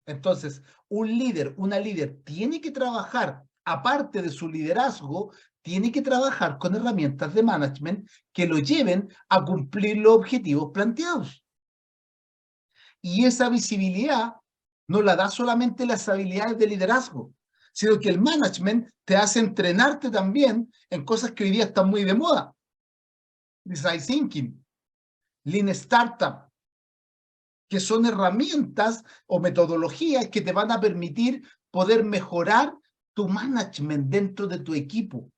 Entonces, un líder, una líder tiene que trabajar, aparte de su liderazgo, tiene que trabajar con herramientas de management que lo lleven a cumplir los objetivos planteados. Y esa visibilidad no la da solamente las habilidades de liderazgo, sino que el management te hace entrenarte también en cosas que hoy día están muy de moda. Design Thinking, Lean Startup, que son herramientas o metodologías que te van a permitir poder mejorar tu management dentro de tu equipo.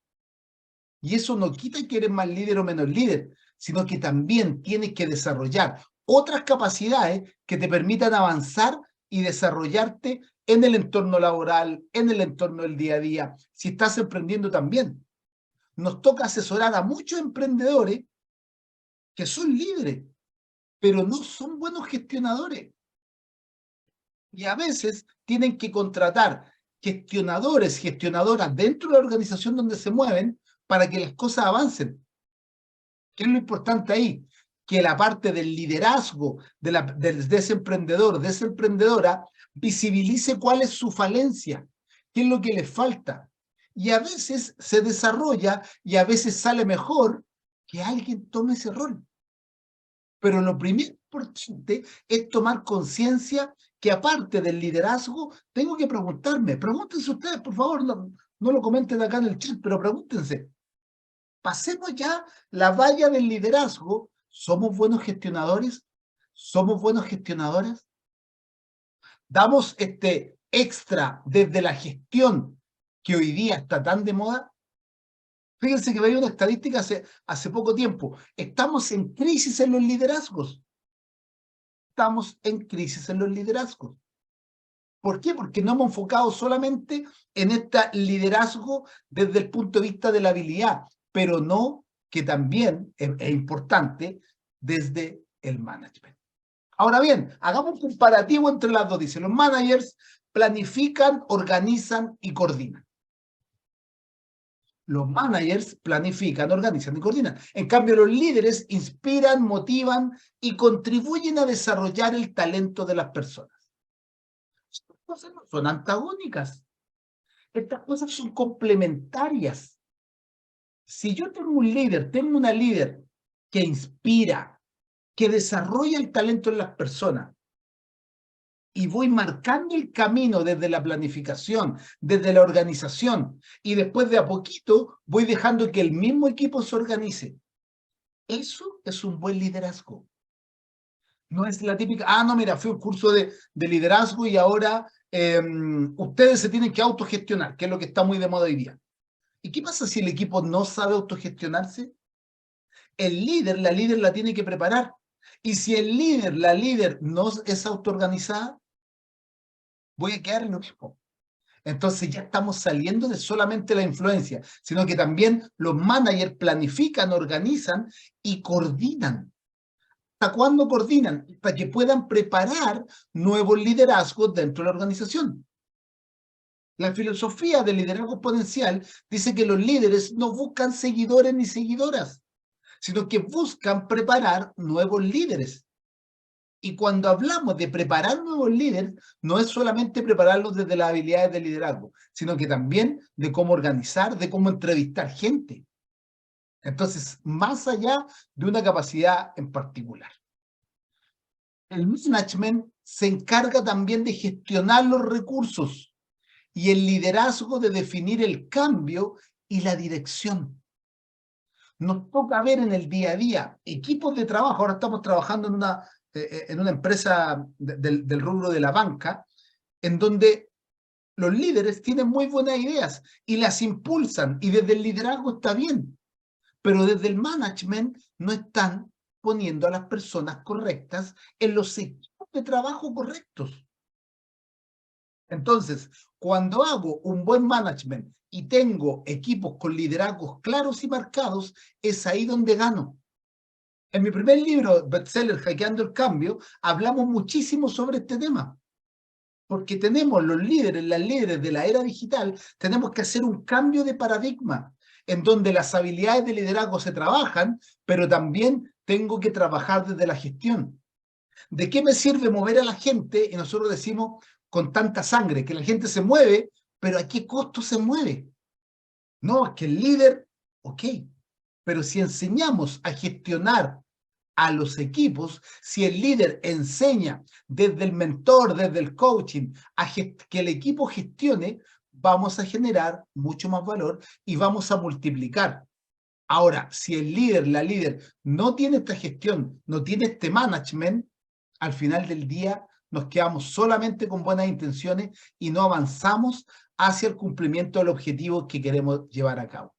Y eso no quita que eres más líder o menos líder, sino que también tienes que desarrollar otras capacidades que te permitan avanzar y desarrollarte en el entorno laboral, en el entorno del día a día, si estás emprendiendo también. Nos toca asesorar a muchos emprendedores que son líderes, pero no son buenos gestionadores. Y a veces tienen que contratar gestionadores, gestionadoras dentro de la organización donde se mueven para que las cosas avancen. ¿Qué es lo importante ahí? Que la parte del liderazgo de ese emprendedor, de esa emprendedora, visibilice cuál es su falencia, qué es lo que le falta. Y a veces se desarrolla y a veces sale mejor que alguien tome ese rol. Pero lo primero importante es tomar conciencia que aparte del liderazgo, tengo que preguntarme, pregúntense ustedes, por favor, no lo comenten acá en el chat, pero pregúntense, pasemos ya la valla del liderazgo. ¿Somos buenos gestionadores? ¿Somos buenos gestionadoras? ¿Damos este extra desde la gestión que hoy día está tan de moda? Fíjense que veía una estadística hace poco tiempo. Estamos en crisis en los liderazgos. Estamos en crisis en los liderazgos. ¿Por qué? Porque no hemos enfocado solamente en este liderazgo desde el punto de vista de la habilidad, pero no, que también es importante, desde el management. Ahora bien, hagamos un comparativo entre las dos. Dice, los managers planifican, organizan y coordinan. Los managers planifican, organizan y coordinan. En cambio, los líderes inspiran, motivan y contribuyen a desarrollar el talento de las personas. Estas cosas no son antagónicas. Estas cosas son complementarias. Si yo tengo un líder, tengo una líder que inspira, que desarrolla el talento en las personas, y voy marcando el camino desde la planificación, desde la organización, y después de a poquito voy dejando que el mismo equipo se organice. Eso es un buen liderazgo. No es la típica, no, mira, fui a un curso de liderazgo y ahora ustedes se tienen que autogestionar, que es lo que está muy de moda hoy día. ¿Y qué pasa si el equipo no sabe autogestionarse? El líder, la líder la tiene que preparar. Y si el líder, la líder no es autoorganizada, voy a quedar en lo mismo. Entonces ya estamos saliendo de solamente la influencia, sino que también los managers planifican, organizan y coordinan. ¿Hasta cuándo coordinan? Para que puedan preparar nuevos liderazgos dentro de la organización. La filosofía del liderazgo exponencial dice que los líderes no buscan seguidores ni seguidoras, sino que buscan preparar nuevos líderes. Y cuando hablamos de preparar nuevos líderes, no es solamente prepararlos desde las habilidades de liderazgo, sino que también de cómo organizar, de cómo entrevistar gente. Entonces, más allá de una capacidad en particular. El management se encarga también de gestionar los recursos y el liderazgo de definir el cambio y la dirección. Nos toca ver en el día a día equipos de trabajo. Ahora estamos trabajando en una empresa del rubro de la banca, en donde los líderes tienen muy buenas ideas y las impulsan, y desde el liderazgo está bien, pero desde el management no están poniendo a las personas correctas en los equipos de trabajo correctos. Entonces, cuando hago un buen management y tengo equipos con liderazgos claros y marcados, es ahí donde gano. En mi primer libro, bestseller, Hackeando el Cambio, hablamos muchísimo sobre este tema. Porque tenemos los líderes, las líderes de la era digital, tenemos que hacer un cambio de paradigma, en donde las habilidades de liderazgo se trabajan, pero también tengo que trabajar desde la gestión. ¿De qué me sirve mover a la gente? Y nosotros decimos con tanta sangre, que la gente se mueve, pero ¿a qué costo se mueve? No, es que el líder, ok, pero si enseñamos a gestionar a los equipos, si el líder enseña desde el mentor, desde el coaching, que el equipo gestione, vamos a generar mucho más valor y vamos a multiplicar. Ahora, si el líder, la líder, no tiene esta gestión, no tiene este management, al final del día nos quedamos solamente con buenas intenciones y no avanzamos hacia el cumplimiento del objetivo que queremos llevar a cabo.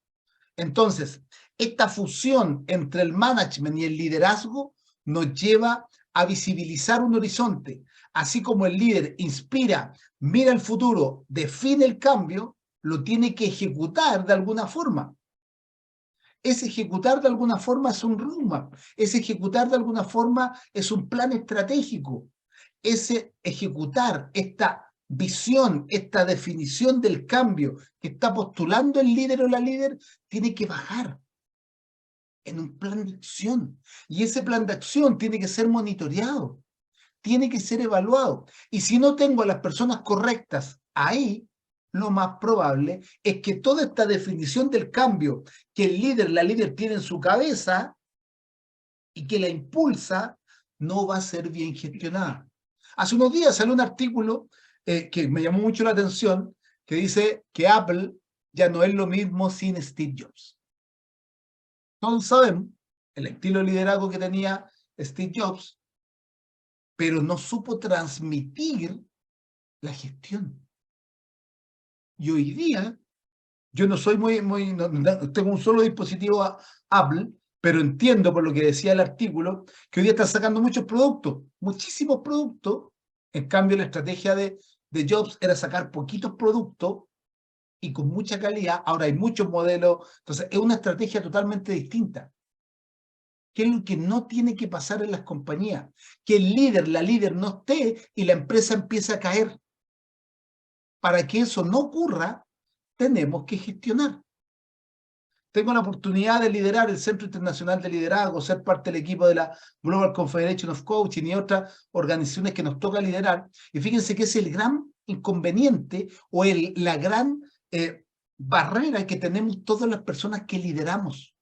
Entonces, esta fusión entre el management y el liderazgo nos lleva a visibilizar un horizonte. Así como el líder inspira, mira el futuro, define el cambio, lo tiene que ejecutar de alguna forma. Ese ejecutar de alguna forma es un roadmap, ese ejecutar de alguna forma es un plan estratégico, ese ejecutar esta visión, esta definición del cambio que está postulando el líder o la líder, tiene que bajar en un plan de acción. Y ese plan de acción tiene que ser monitoreado, tiene que ser evaluado. Y si no tengo a las personas correctas ahí, lo más probable es que toda esta definición del cambio que el líder, la líder tiene en su cabeza y que la impulsa, no va a ser bien gestionada. Hace unos días salió un artículo que me llamó mucho la atención, que dice que Apple ya no es lo mismo sin Steve Jobs. Todos sabemos el estilo de liderazgo que tenía Steve Jobs, pero no supo transmitir la gestión. Y hoy día, yo no soy no tengo un solo dispositivo Apple, pero entiendo por lo que decía el artículo, que hoy día están sacando muchos productos, muchísimos productos. En cambio, la estrategia de Jobs era sacar poquitos productos y con mucha calidad. Ahora hay muchos modelos, entonces es una estrategia totalmente distinta. ¿Qué es lo que no tiene que pasar en las compañías? Que el líder, la líder no esté y la empresa empiece a caer. Para que eso no ocurra, tenemos que gestionar. Tengo la oportunidad de liderar el Centro Internacional de Liderazgo, ser parte del equipo de la Global Confederation of Coaching y otras organizaciones que nos toca liderar. Y fíjense que es el gran inconveniente o la gran barrera que tenemos todas las personas que lideramos,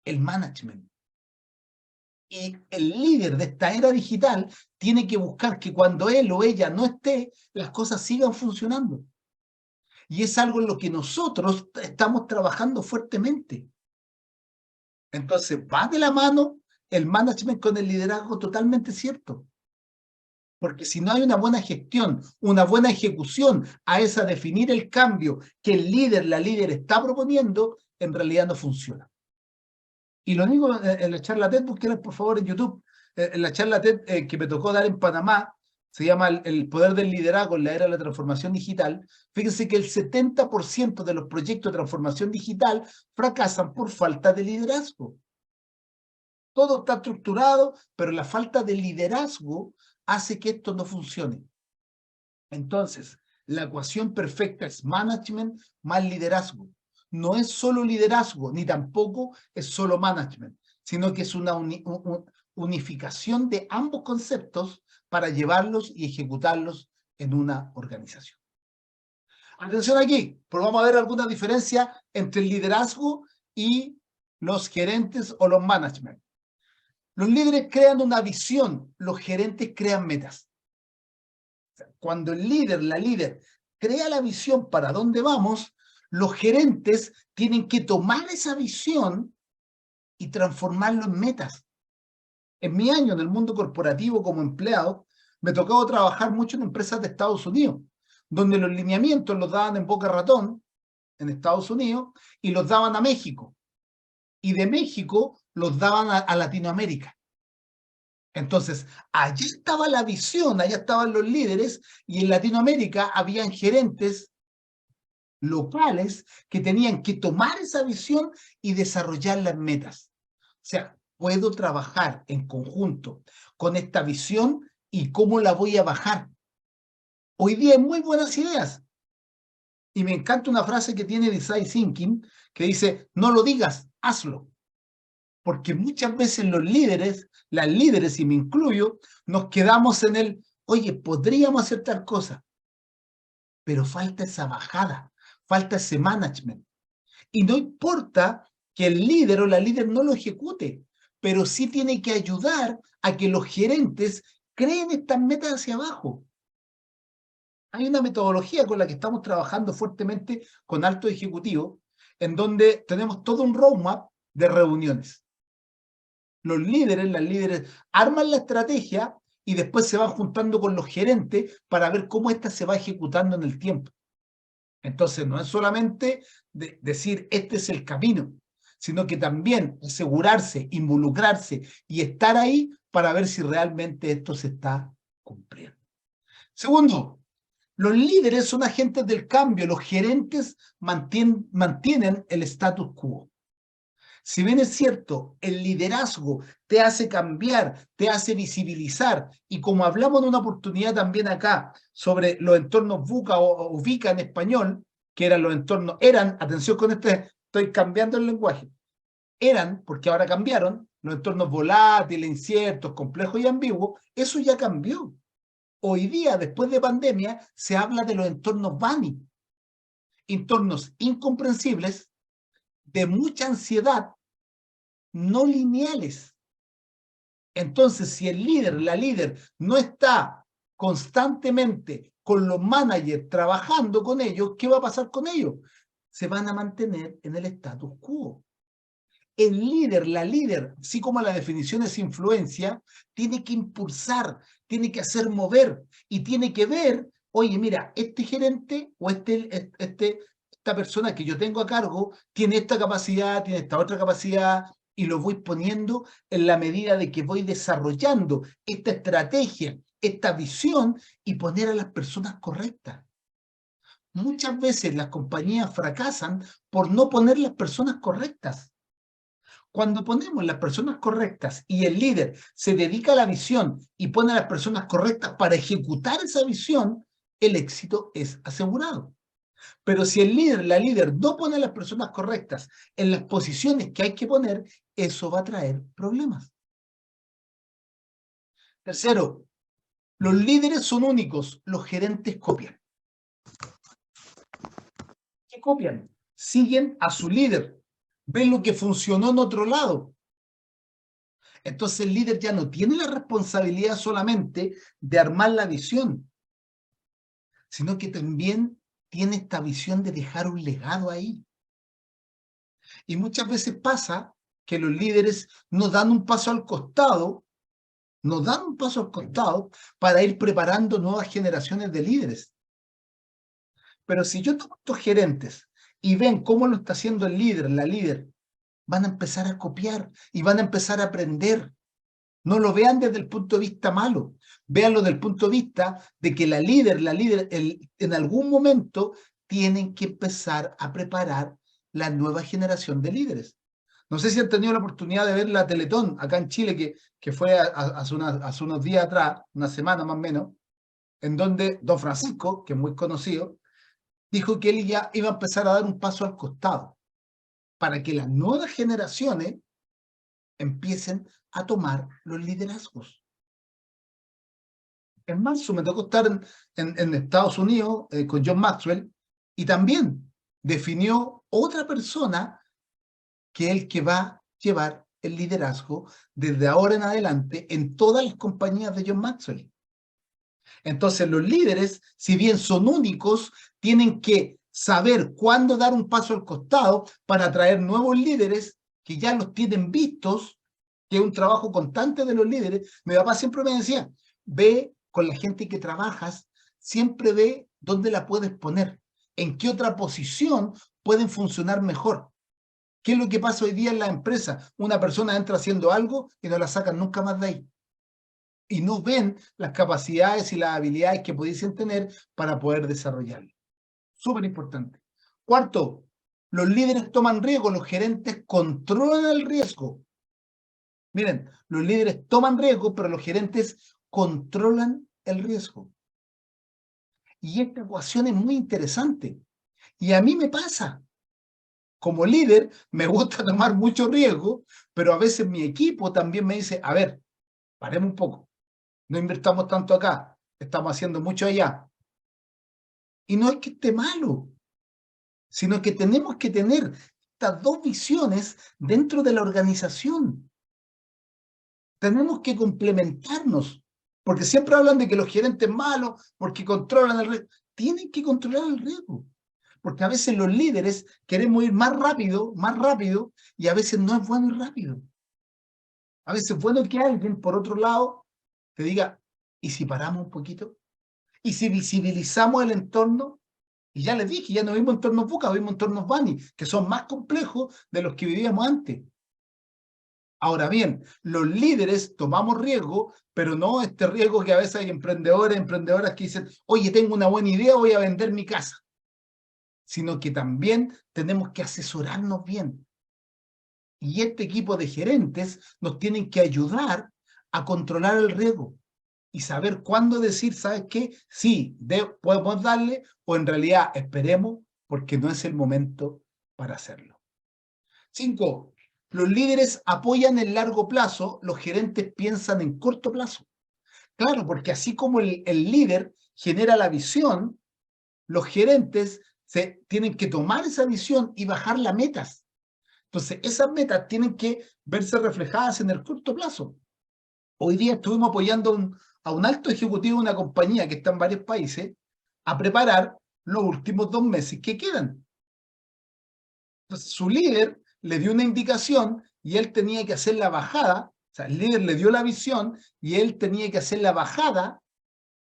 el management. Y el líder de esta era digital tiene que buscar que cuando él o ella no esté, las cosas sigan funcionando. Y es algo en lo que nosotros estamos trabajando fuertemente. Entonces, va de la mano el management con el liderazgo, totalmente cierto. Porque si no hay una buena gestión, una buena ejecución a esa definir el cambio que el líder, la líder está proponiendo, en realidad no funciona. Y lo digo en la charla TED, búsquenla por favor en YouTube. En la charla TED que me tocó dar en Panamá, se llama el poder del liderazgo en la era de la transformación digital. Fíjense que el 70% de los proyectos de transformación digital fracasan por falta de liderazgo. Todo está estructurado, pero la falta de liderazgo hace que esto no funcione. Entonces, la ecuación perfecta es management más liderazgo. No es solo liderazgo, ni tampoco es solo management, sino que es una unificación de ambos conceptos para llevarlos y ejecutarlos en una organización. Atención aquí, porque vamos a ver alguna diferencia entre el liderazgo y los gerentes o los management. Los líderes crean una visión, los gerentes crean metas. Cuando el líder, la líder, crea la visión para dónde vamos, los gerentes tienen que tomar esa visión y transformarlo en metas. En mi año en el mundo corporativo como empleado, me tocó trabajar mucho en empresas de Estados Unidos, donde los lineamientos los daban en Boca Ratón, en Estados Unidos, y los daban a México. Y de México los daban a Latinoamérica. Entonces, allí estaba la visión, allá estaban los líderes, y en Latinoamérica habían gerentes locales que tenían que tomar esa visión y desarrollar las metas. O sea, puedo trabajar en conjunto con esta visión y cómo la voy a bajar. Hoy día hay muy buenas ideas. Y me encanta una frase que tiene Design Thinking que dice, no lo digas, hazlo. Porque muchas veces los líderes, las líderes, y me incluyo, nos quedamos en el, oye, podríamos hacer tal cosa, pero falta esa bajada, falta ese management. Y no importa que el líder o la líder no lo ejecute, pero sí tiene que ayudar a que los gerentes creen estas metas hacia abajo. Hay una metodología con la que estamos trabajando fuertemente con altos ejecutivos, en donde tenemos todo un roadmap de reuniones. Los líderes, las líderes, arman la estrategia y después se van juntando con los gerentes para ver cómo ésta se va ejecutando en el tiempo. Entonces, no es solamente decir este es el camino, sino que también asegurarse, involucrarse y estar ahí para ver si realmente esto se está cumpliendo. Segundo, los líderes son agentes del cambio, los gerentes mantienen el status quo. Si bien es cierto, el liderazgo te hace cambiar, te hace visibilizar, y como hablamos en una oportunidad también acá sobre los entornos VUCA o VICA en español, que eran los entornos, eran, atención con este, estoy cambiando el lenguaje, eran, porque ahora cambiaron, los entornos volátiles, inciertos, complejos y ambiguos, eso ya cambió. Hoy día, después de pandemia, se habla de los entornos BANI, entornos incomprensibles, de mucha ansiedad, no lineales. Entonces, si el líder, la líder, no está constantemente con los managers trabajando con ellos, ¿qué va a pasar con ellos? Se van a mantener en el status quo. El líder, la líder, así como la definición es influencia, tiene que impulsar, tiene que hacer mover y tiene que ver, oye, mira, este gerente o esta persona que yo tengo a cargo tiene esta capacidad, tiene esta otra capacidad, y lo voy poniendo en la medida de que voy desarrollando esta estrategia, esta visión y poner a las personas correctas. Muchas veces las compañías fracasan por no poner las personas correctas. Cuando ponemos las personas correctas y el líder se dedica a la visión y pone a las personas correctas para ejecutar esa visión, el éxito es asegurado. Pero si el líder, la líder, no pone a las personas correctas en las posiciones que hay que poner, eso va a traer problemas. Tercero, los líderes son únicos, los gerentes copian. ¿Qué copian? Siguen a su líder, ven lo que funcionó en otro lado. Entonces el líder ya no tiene la responsabilidad solamente de armar la visión, sino que también tiene esta visión de dejar un legado ahí. Y muchas veces pasa que los líderes no dan un paso al costado, no dan un paso al costado para ir preparando nuevas generaciones de líderes. Pero si yo tomo estos gerentes y ven cómo lo está haciendo el líder, la líder, van a empezar a copiar y van a empezar a aprender. No lo vean desde el punto de vista malo, véanlo desde el punto de vista de que la líder, en algún momento tienen que empezar a preparar la nueva generación de líderes. No sé si han tenido la oportunidad de ver la Teletón acá en Chile, que fue hace unos días atrás, una semana más o menos, en donde don Francisco, que es muy conocido, dijo que él ya iba a empezar a dar un paso al costado para que las nuevas generaciones empiecen a tomar los liderazgos. En marzo me tocó estar en Estados Unidos con John Maxwell y también definió otra persona que es el que va a llevar el liderazgo desde ahora en adelante en todas las compañías de John Maxwell. Entonces los líderes, si bien son únicos, tienen que saber cuándo dar un paso al costado para atraer nuevos líderes que ya los tienen vistos, que es un trabajo constante de los líderes. Mi papá siempre me decía, ve con la gente que trabajas, siempre ve dónde la puedes poner, en qué otra posición pueden funcionar mejor. ¿Qué es lo que pasa hoy día en la empresa? Una persona entra haciendo algo y no la sacan nunca más de ahí. Y no ven las capacidades y las habilidades que pudiesen tener para poder desarrollarlo. Súper importante. Cuarto, los líderes toman riesgo, los gerentes controlan el riesgo. Miren, los líderes toman riesgo, pero los gerentes controlan el riesgo. Y esta ecuación es muy interesante. Y a mí me pasa. como líder me gusta tomar mucho riesgo, pero a veces mi equipo también me dice, a ver, paremos un poco, no invertamos tanto acá, estamos haciendo mucho allá. Y no es que esté malo, sino que tenemos que tener estas dos visiones dentro de la organización. Tenemos que complementarnos, porque siempre hablan de que los gerentes malos, porque controlan el riesgo. Tienen que controlar el riesgo, porque a veces los líderes queremos ir más rápido, y a veces no es bueno ir rápido. A veces es bueno que alguien, por otro lado, te diga, ¿y si paramos un poquito? ¿Y si visibilizamos el entorno? Y ya les dije, ya no vimos entornos VUCA, vimos entornos BANI, que son más complejos de los que vivíamos antes. Ahora bien, los líderes tomamos riesgo, pero no este riesgo que a veces hay emprendedores, emprendedoras que dicen, oye, tengo una buena idea, voy a vender mi casa. Sino que también tenemos que asesorarnos bien. Y este equipo de gerentes nos tienen que ayudar a controlar el riesgo y saber cuándo decir, ¿sabes qué? Sí, podemos darle, o en realidad esperemos porque no es el momento para hacerlo. 5. Los líderes apoyan el largo plazo, los gerentes piensan en corto plazo. Claro, porque así como el líder genera la visión, los gerentes tienen que tomar esa visión y bajar las metas. Entonces, esas metas tienen que verse reflejadas en el corto plazo. Hoy día estuvimos apoyando a un alto ejecutivo de una compañía que está en varios países a preparar los últimos 2 meses que quedan. Entonces, su líder le dio una indicación y él tenía que hacer la bajada, o sea, el líder le dio la visión y él tenía que hacer la bajada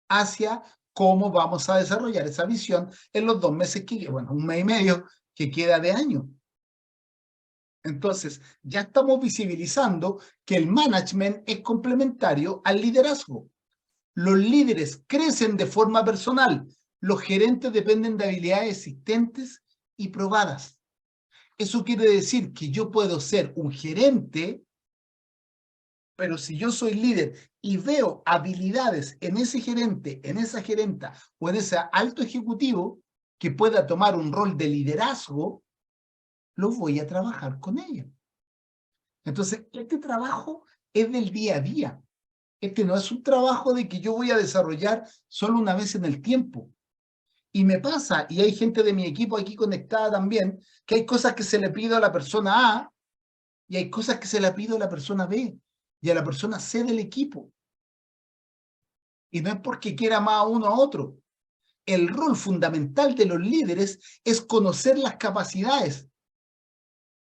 hacia cómo vamos a desarrollar esa visión en los 2 meses que, bueno, 1 mes y medio que queda de año. Entonces, ya estamos visibilizando que el management es complementario al liderazgo. Los líderes crecen de forma personal. Los gerentes dependen de habilidades existentes y probadas. Eso quiere decir que yo puedo ser un gerente, pero si yo soy líder y veo habilidades en ese gerente, en esa gerenta o en ese alto ejecutivo que pueda tomar un rol de liderazgo, lo voy a trabajar con ellos. Entonces, este trabajo es del día a día. Este no es un trabajo de que yo voy a desarrollar solo una vez en el tiempo. Y me pasa, y hay gente de mi equipo aquí conectada también, que hay cosas que se le pido a la persona A y hay cosas que se le pido a la persona B y a la persona C del equipo. Y no es porque quiera más a uno a otro. El rol fundamental de los líderes es conocer las capacidades.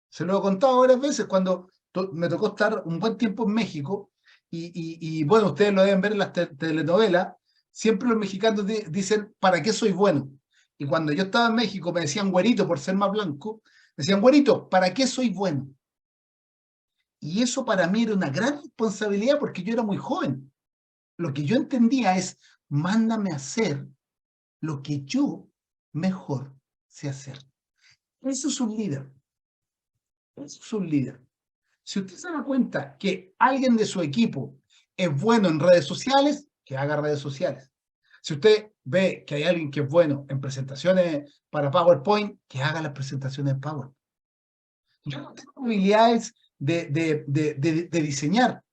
Se lo he contado varias veces cuando me tocó estar un buen tiempo en México y bueno, ustedes lo deben ver en las telenovelas, siempre los mexicanos dicen, ¿para qué soy bueno? Y cuando yo estaba en México me decían güerito por ser más blanco, me decían güerito, ¿para qué soy bueno? Y eso para mí era una gran responsabilidad porque yo era muy joven. Lo que yo entendía es, mándame a hacer lo que yo mejor sé hacer. Eso es un líder. Eso es un líder. Si usted se da cuenta que alguien de su equipo es bueno en redes sociales, que haga redes sociales. Si usted ve que hay alguien que es bueno en presentaciones para PowerPoint, que haga las presentaciones en PowerPoint. Yo no tengo habilidades de diseñar.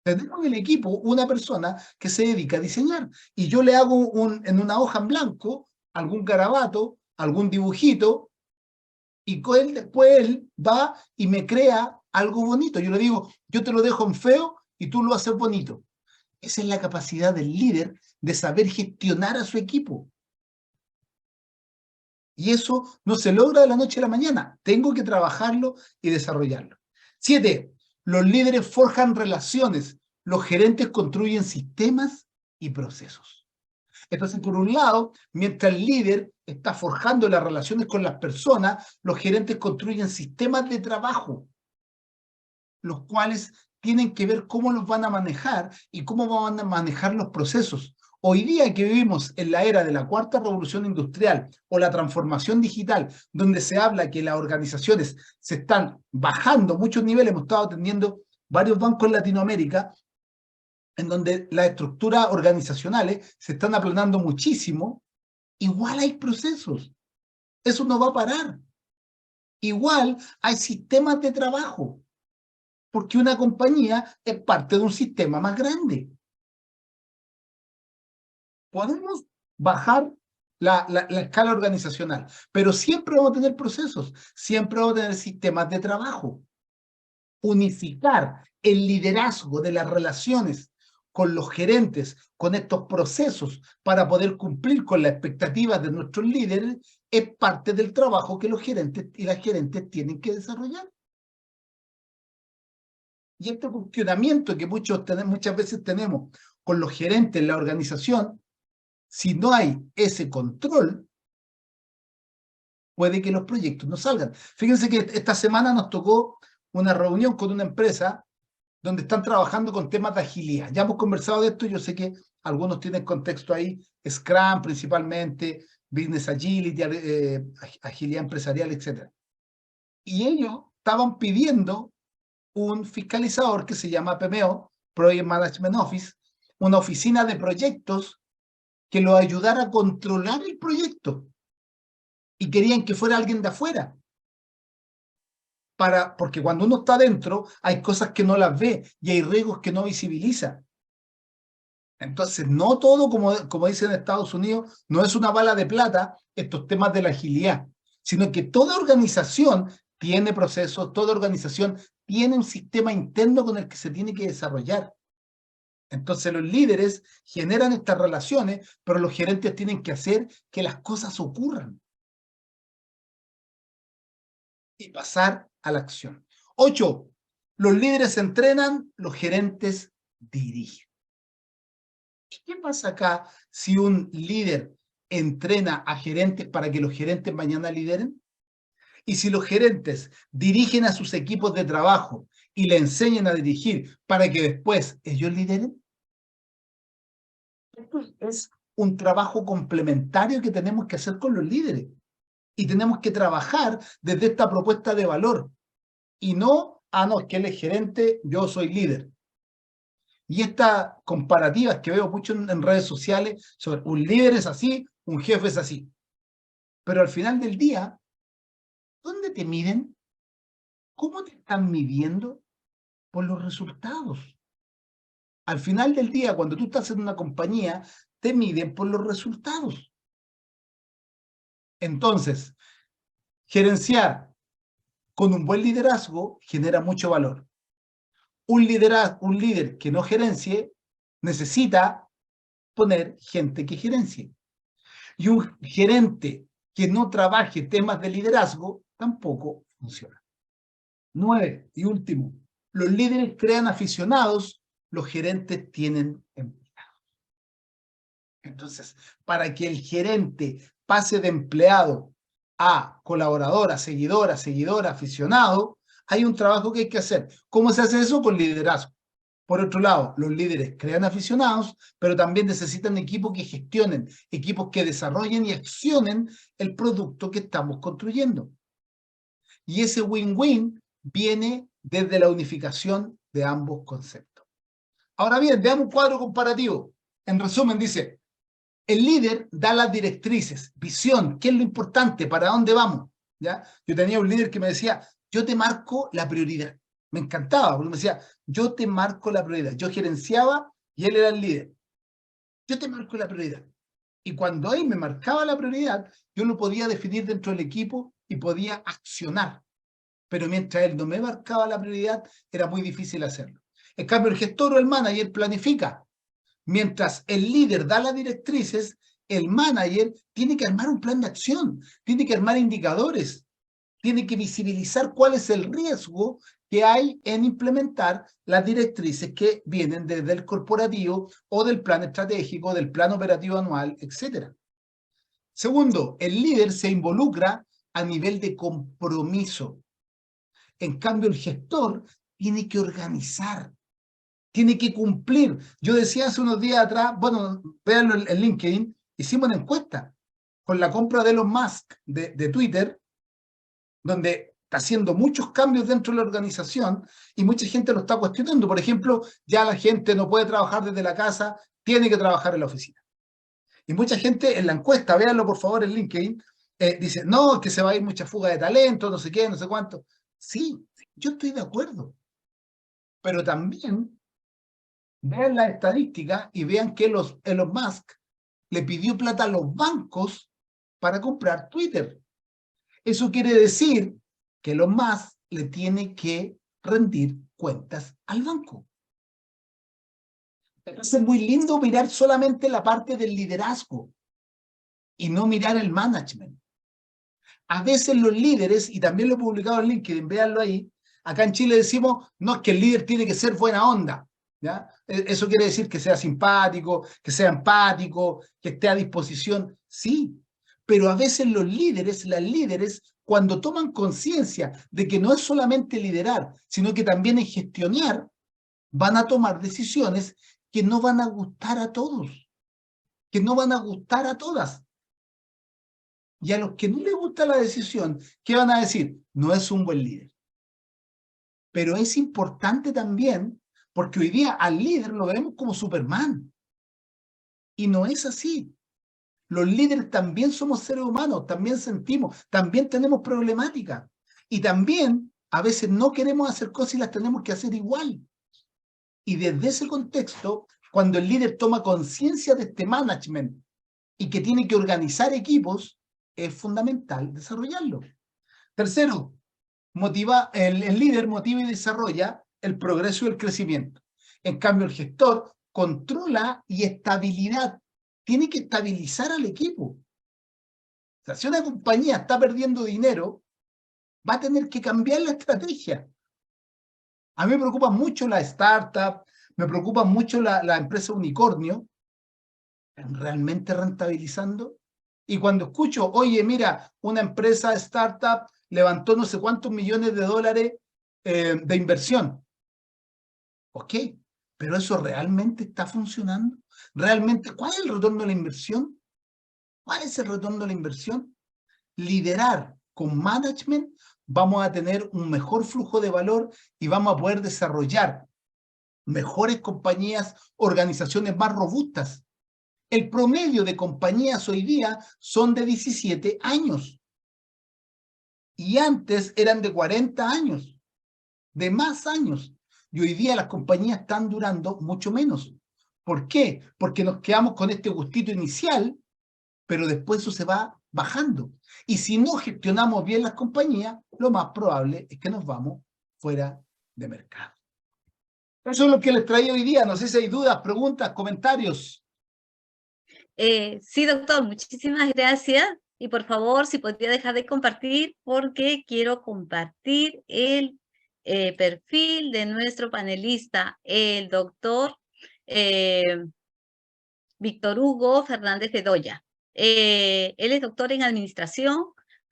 Tenemos en el equipo una persona que se dedica a diseñar y yo le hago en una hoja en blanco algún garabato, algún dibujito y después él va y me crea algo bonito. Yo le digo, yo te lo dejo en feo y tú lo haces bonito. Esa es la capacidad del líder de saber gestionar a su equipo. Y eso no se logra de la noche a la mañana. Tengo que trabajarlo y desarrollarlo. 7. Los líderes forjan relaciones. Los gerentes construyen sistemas y procesos. Entonces, por un lado, mientras el líder está forjando las relaciones con las personas, los gerentes construyen sistemas de trabajo, los cuales tienen que ver cómo los van a manejar y cómo van a manejar los procesos. Hoy día que vivimos en la era de la cuarta revolución industrial o la transformación digital, donde se habla que las organizaciones se están bajando muchos niveles, hemos estado atendiendo varios bancos en Latinoamérica, en donde las estructuras organizacionales se están aplanando muchísimo, igual hay procesos. Eso no va a parar. Igual hay sistemas de trabajo, porque una compañía es parte de un sistema más grande. Podemos bajar la escala organizacional, pero siempre vamos a tener procesos, siempre vamos a tener sistemas de trabajo. Unificar el liderazgo de las relaciones con los gerentes, con estos procesos para poder cumplir con las expectativas de nuestros líderes, es parte del trabajo que los gerentes y las gerentes tienen que desarrollar. Y este funcionamiento que muchas veces tenemos con los gerentes en la organización, si no hay ese control, puede que los proyectos no salgan. Fíjense que esta semana nos tocó una reunión con una empresa donde están trabajando con temas de agilidad. Ya hemos conversado de esto, yo sé que algunos tienen contexto ahí, Scrum principalmente, Business Agility, agilidad empresarial, etc. Y ellos estaban pidiendo un fiscalizador que se llama PMO, Project Management Office, una oficina de proyectos que lo ayudara a controlar el proyecto. Y querían que fuera alguien de afuera. Porque cuando uno está dentro, hay cosas que no las ve y hay riesgos que no visibiliza. Entonces, no todo, como dicen en Estados Unidos, no es una bala de plata estos temas de la agilidad, sino que toda organización tiene procesos, toda organización tiene un sistema interno con el que se tiene que desarrollar. Entonces, los líderes generan estas relaciones, pero los gerentes tienen que hacer que las cosas ocurran y pasar a la acción. 8. Los líderes entrenan, los gerentes dirigen. ¿Qué pasa acá si un líder entrena a gerentes para que los gerentes mañana lideren? Y si los gerentes dirigen a sus equipos de trabajo y le enseñan a dirigir para que después ellos lideren. Esto es un trabajo complementario que tenemos que hacer con los líderes. Y tenemos que trabajar desde esta propuesta de valor. Y no, no, es que él es gerente, yo soy líder. Y estas comparativas que veo mucho en redes sociales sobre un líder es así, un jefe es así. Pero al final del día, ¿dónde te miden? ¿Cómo te están midiendo? Por los resultados. Al final del día, cuando tú estás en una compañía, te miden por los resultados. Entonces, gerenciar con un buen liderazgo genera mucho valor. Un líder que no gerencie necesita poner gente que gerencie. Y un gerente que no trabaje temas de liderazgo tampoco funciona. 9. Y último, los líderes crean aficionados, los gerentes tienen empleados. Entonces, para que el gerente pase de empleado a colaborador, a seguidor, aficionado, hay un trabajo que hay que hacer. ¿Cómo se hace eso? Con liderazgo. Por otro lado, los líderes crean aficionados, pero también necesitan equipos que gestionen, equipos que desarrollen y accionen el producto que estamos construyendo. Y ese win-win viene desde la unificación de ambos conceptos. Ahora bien, veamos un cuadro comparativo. En resumen, dice, el líder da las directrices, visión, qué es lo importante, para dónde vamos. ¿Ya? Yo tenía un líder que me decía, yo te marco la prioridad. Me encantaba, porque me decía, yo te marco la prioridad. Yo gerenciaba y él era el líder. Yo te marco la prioridad. Y cuando él me marcaba la prioridad, yo lo podía definir dentro del equipo y podía accionar. Pero mientras él no me marcaba la prioridad, era muy difícil hacerlo. En cambio, el gestor o el manager planifica. Mientras el líder da las directrices, el manager tiene que armar un plan de acción, tiene que armar indicadores, tiene que visibilizar cuál es el riesgo que hay en implementar las directrices que vienen desde el corporativo o del plan estratégico, del plan operativo anual, etc. Segundo, el líder se involucra a nivel de compromiso. En cambio, el gestor tiene que organizar, tiene que cumplir. Yo decía hace unos días atrás, bueno, véanlo en LinkedIn, hicimos una encuesta con la compra de Elon Musk de Twitter, donde está haciendo muchos cambios dentro de la organización y mucha gente lo está cuestionando. Por ejemplo, ya la gente no puede trabajar desde la casa, tiene que trabajar en la oficina. Y mucha gente en la encuesta, véanlo por favor en LinkedIn, dice, no, que se va a ir mucha fuga de talento, no sé qué, no sé cuánto. Sí, yo estoy de acuerdo, pero también vean las estadísticas y vean que Elon Musk le pidió plata a los bancos para comprar Twitter. Eso quiere decir que Elon Musk le tiene que rendir cuentas al banco. Entonces es muy lindo mirar solamente la parte del liderazgo y no mirar el management. A veces los líderes, y también lo he publicado en LinkedIn, véanlo ahí, acá en Chile decimos, no, es que el líder tiene que ser buena onda, ¿ya? Eso quiere decir que sea simpático, que sea empático, que esté a disposición, sí, pero a veces los líderes, las líderes, cuando toman conciencia de que no es solamente liderar, sino que también es gestionar, van a tomar decisiones que no van a gustar a todos, que no van a gustar a todas. Y a los que no les gusta la decisión, ¿qué van a decir? No es un buen líder. Pero es importante también, porque hoy día al líder lo vemos como Superman. Y no es así. Los líderes también somos seres humanos, también sentimos, también tenemos problemáticas. Y también a veces no queremos hacer cosas y las tenemos que hacer igual. Y desde ese contexto, cuando el líder toma conciencia de este management y que tiene que organizar equipos, es fundamental desarrollarlo. Tercero, el líder motiva y desarrolla el progreso y el crecimiento. En cambio, el gestor controla y estabilidad. Tiene que estabilizar al equipo. O sea, si una compañía está perdiendo dinero, va a tener que cambiar la estrategia. A mí me preocupa mucho la startup, me preocupa mucho la empresa unicornio, realmente rentabilizando. Y cuando escucho, oye, mira, una empresa startup levantó no sé cuántos millones de dólares de inversión. Ok, pero eso realmente está funcionando. ¿Realmente cuál es el retorno de la inversión? ¿Cuál es el retorno de la inversión? Liderar con management, vamos a tener un mejor flujo de valor y vamos a poder desarrollar mejores compañías, organizaciones más robustas. El promedio de compañías hoy día son de 17 años y antes eran de 40 años, de más años. Y hoy día las compañías están durando mucho menos. ¿Por qué? Porque nos quedamos con este gustito inicial, pero después eso se va bajando. Y si no gestionamos bien las compañías, lo más probable es que nos vamos fuera de mercado. Eso es lo que les traía hoy día. No sé si hay dudas, preguntas, comentarios. Sí, doctor, muchísimas gracias. Y por favor, si podría dejar de compartir, porque quiero compartir el perfil de nuestro panelista, el doctor Víctor Hugo Fernández Bedoya. Él es doctor en administración,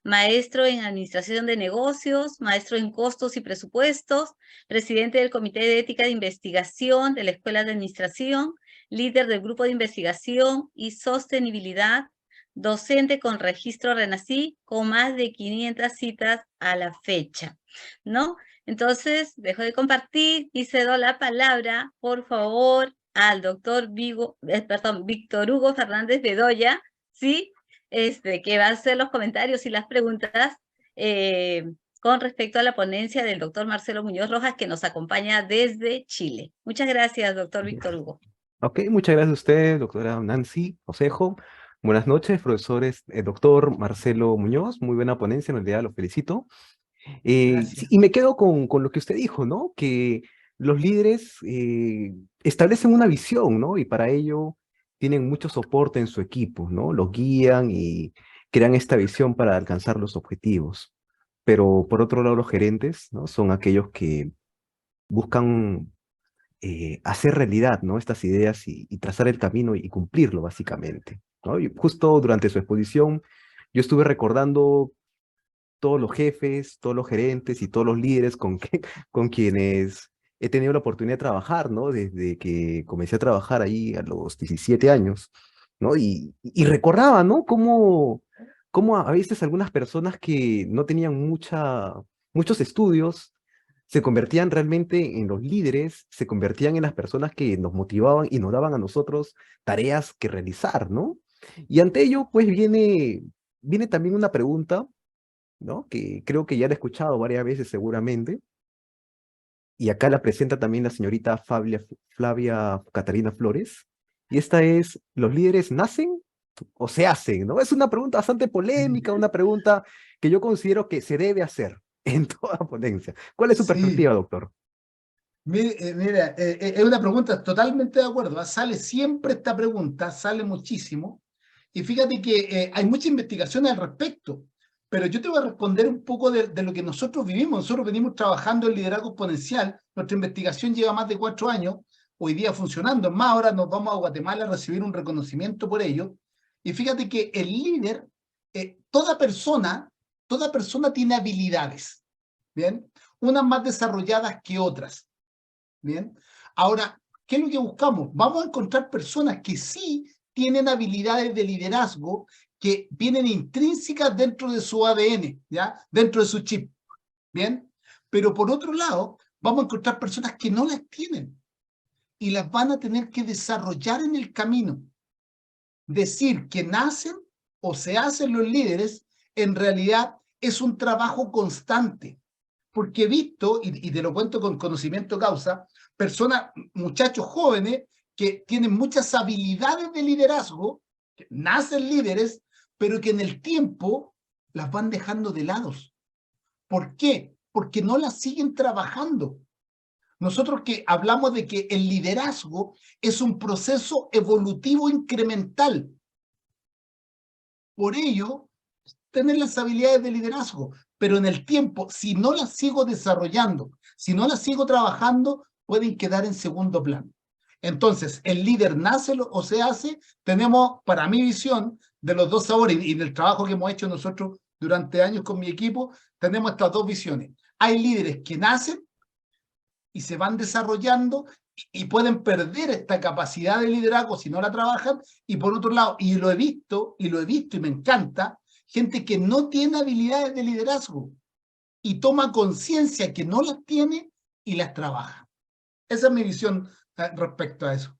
maestro en administración de negocios, maestro en costos y presupuestos, presidente del Comité de Ética de Investigación de la Escuela de Administración, líder del Grupo de Investigación y Sostenibilidad, docente con registro RENACI, con más de 500 citas a la fecha, ¿no? Entonces, dejo de compartir y cedo la palabra, por favor, al doctor Víctor Hugo Fernández Bedoya, ¿sí? Que va a hacer los comentarios y las preguntas con respecto a la ponencia del doctor Marcelo Muñoz Rojas, que nos acompaña desde Chile. Muchas gracias, doctor Víctor Hugo. Ok, muchas gracias a usted, doctora Nancy Osejo. Buenas noches, profesores, doctor Marcelo Muñoz. Muy buena ponencia, en realidad lo felicito. Sí, Gracias. y me quedo con lo que usted dijo, ¿no? Que los líderes establecen una visión, ¿no? Y para ello tienen mucho soporte en su equipo, ¿no? Los guían y crean esta visión para alcanzar los objetivos. Pero por otro lado, los gerentes, ¿no? Son aquellos que buscan hacer realidad, ¿no? Estas ideas y trazar el camino y cumplirlo, básicamente, ¿no? Y justo durante su exposición, yo estuve recordando todos los jefes, todos los gerentes y todos los líderes con quienes he tenido la oportunidad de trabajar, ¿no? Desde que comencé a trabajar ahí a los 17 años, ¿no? Y recordaba, ¿no? Cómo a veces algunas personas que no tenían muchos estudios se convertían realmente en los líderes, se convertían en las personas que nos motivaban y nos daban a nosotros tareas que realizar, ¿no? Y ante ello, pues viene viene también una pregunta, ¿no? Que creo que ya la he escuchado varias veces seguramente, y acá la presenta también la señorita Flavia Catarina Flores, y esta es, ¿los líderes nacen o se hacen? ¿No? Es una pregunta bastante polémica, una pregunta que yo considero que se debe hacer en toda ponencia. ¿Cuál es su Sí, perspectiva, doctor? mira, es una pregunta totalmente de acuerdo, ¿ah? Sale siempre esta pregunta, sale muchísimo. Y fíjate que hay mucha investigación al respecto, pero yo te voy a responder un poco de lo que nosotros vivimos. Nosotros venimos trabajando en liderazgo exponencial, nuestra investigación lleva más de 4 años, hoy día funcionando. Es más, ahora nos vamos a Guatemala a recibir un reconocimiento por ello. Y fíjate que el líder, toda persona tiene habilidades, ¿bien? Unas más desarrolladas que otras. Bien. Ahora, ¿qué es lo que buscamos? Vamos a encontrar personas que sí tienen habilidades de liderazgo que vienen intrínsecas dentro de su ADN, ¿ya? Dentro de su chip, ¿bien? Pero por otro lado, vamos a encontrar personas que no las tienen y las van a tener que desarrollar en el camino. Decir que nacen o se hacen los líderes, en realidad es un trabajo constante, porque he visto, y te lo cuento con conocimiento causa, personas, muchachos jóvenes que tienen muchas habilidades de liderazgo, que nacen líderes, pero que en el tiempo las van dejando de lado. ¿Por qué? Porque no las siguen trabajando. Nosotros que hablamos de que el liderazgo es un proceso evolutivo incremental. Por ello, tener las habilidades de liderazgo, pero en el tiempo, si no las sigo desarrollando, si no las sigo trabajando, pueden quedar en segundo plano. Entonces, el líder nace o se hace, tenemos, para mi visión, de los dos sabores y del trabajo que hemos hecho nosotros durante años con mi equipo, tenemos estas dos visiones. Hay líderes que nacen y se van desarrollando y pueden perder esta capacidad de liderazgo si no la trabajan, y por otro lado, y lo he visto y me encanta, gente que no tiene habilidades de liderazgo y toma conciencia que no las tiene y las trabaja. Esa es mi visión respecto a eso.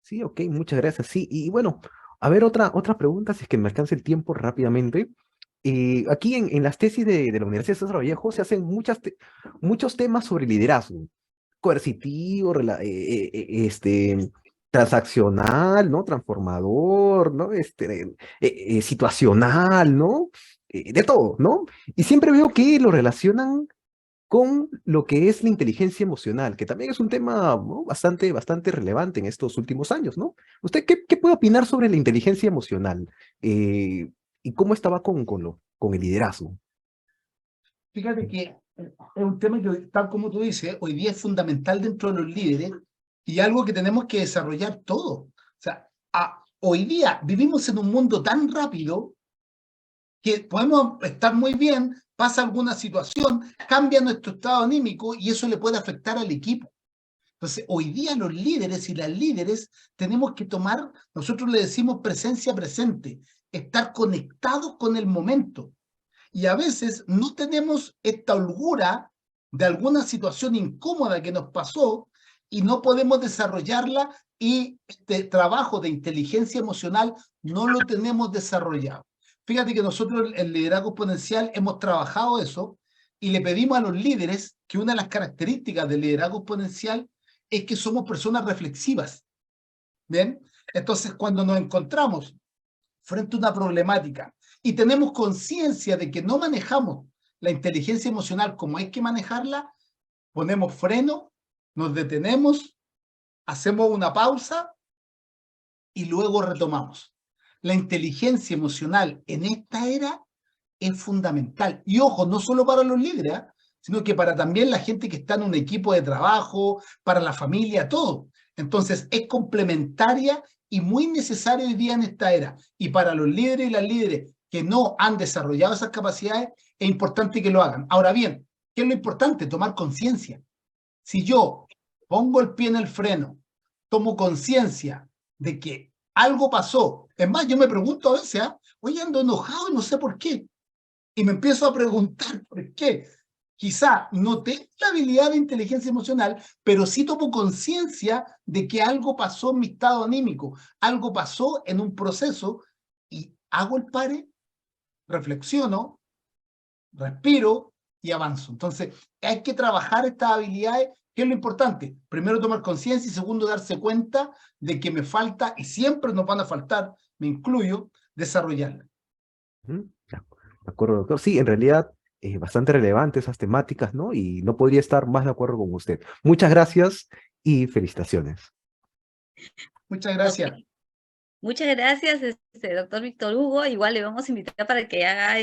Sí, ok, muchas gracias. Sí, y bueno, a ver, otra pregunta, si es que me alcanza el tiempo rápidamente. Aquí en las tesis de la Universidad de César Vallejo se hacen muchos temas sobre liderazgo, coercitivo, transaccional, ¿no? Transformador, ¿no? Situacional, ¿no? De todo, ¿no? Y siempre veo que lo relacionan con lo que es la inteligencia emocional, que también es un tema, ¿no? bastante relevante en estos últimos años, ¿no? ¿Usted qué puede opinar sobre la inteligencia emocional? ¿Y cómo estaba con el liderazgo? Fíjate que es un tema que, tal como tú dices, hoy día es fundamental dentro de los líderes y algo que tenemos que desarrollar todo. O sea, hoy día vivimos en un mundo tan rápido que podemos estar muy bien, pasa alguna situación, cambia nuestro estado anímico y eso le puede afectar al equipo. Entonces, hoy día los líderes y las líderes tenemos que tomar, nosotros le decimos presencia presente, estar conectados con el momento. Y a veces no tenemos esta holgura de alguna situación incómoda que nos pasó y no podemos desarrollarla, y este trabajo de inteligencia emocional no lo tenemos desarrollado. Fíjate que nosotros en Liderazgo Exponencial hemos trabajado eso y le pedimos a los líderes que una de las características del liderazgo exponencial es que somos personas reflexivas. ¿Bien? Entonces, cuando nos encontramos frente a una problemática y tenemos conciencia de que no manejamos la inteligencia emocional como hay que manejarla, ponemos freno, nos detenemos, hacemos una pausa y luego retomamos. La inteligencia emocional en esta era es fundamental. Y ojo, no solo para los líderes, sino que para también la gente que está en un equipo de trabajo, para la familia, todo. Entonces, es complementaria y muy necesaria hoy día en esta era. Y para los líderes y las líderes que no han desarrollado esas capacidades, es importante que lo hagan. Ahora bien, ¿qué es lo importante? Tomar conciencia. Si yo pongo el pie en el freno, tomo conciencia de que algo pasó, es más, yo me pregunto a veces, oye, ando enojado y no sé por qué, y me empiezo a preguntar por qué. Quizá no tengo la habilidad de inteligencia emocional, pero sí tomo conciencia de que algo pasó en mi estado anímico, algo pasó en un proceso, y hago el pare, reflexiono, respiro y avanzo. Entonces, hay que trabajar estas habilidades, que es lo importante. Primero, tomar conciencia y segundo, darse cuenta de que me falta, y siempre nos van a faltar, me incluyo, desarrollarla. Ujú. De acuerdo, doctor. Sí, en realidad es bastante relevante esas temáticas, ¿no? Y no podría estar más de acuerdo con usted. Muchas gracias y felicitaciones. Muchas Ok. gracias. Muchas gracias, doctor Víctor Hugo. Igual le vamos a invitar para que haga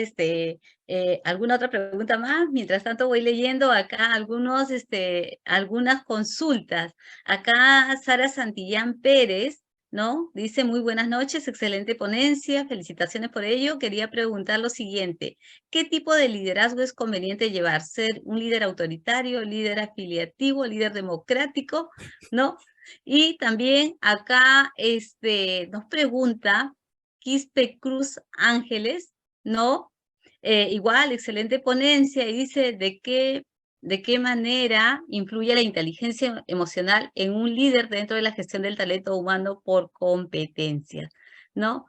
alguna otra pregunta más. Mientras tanto, voy leyendo acá algunas consultas. Acá Sara Santillán Pérez, ¿no? Dice, muy buenas noches, excelente ponencia, felicitaciones por ello. Quería preguntar lo siguiente, ¿qué tipo de liderazgo es conveniente llevar? ¿Ser un líder autoritario, líder afiliativo, líder democrático, ¿no? Y también acá nos pregunta Quispe Cruz Ángeles, ¿no? Igual, excelente ponencia, y dice de qué manera influye la inteligencia emocional en un líder dentro de la gestión del talento humano por competencia, ¿no?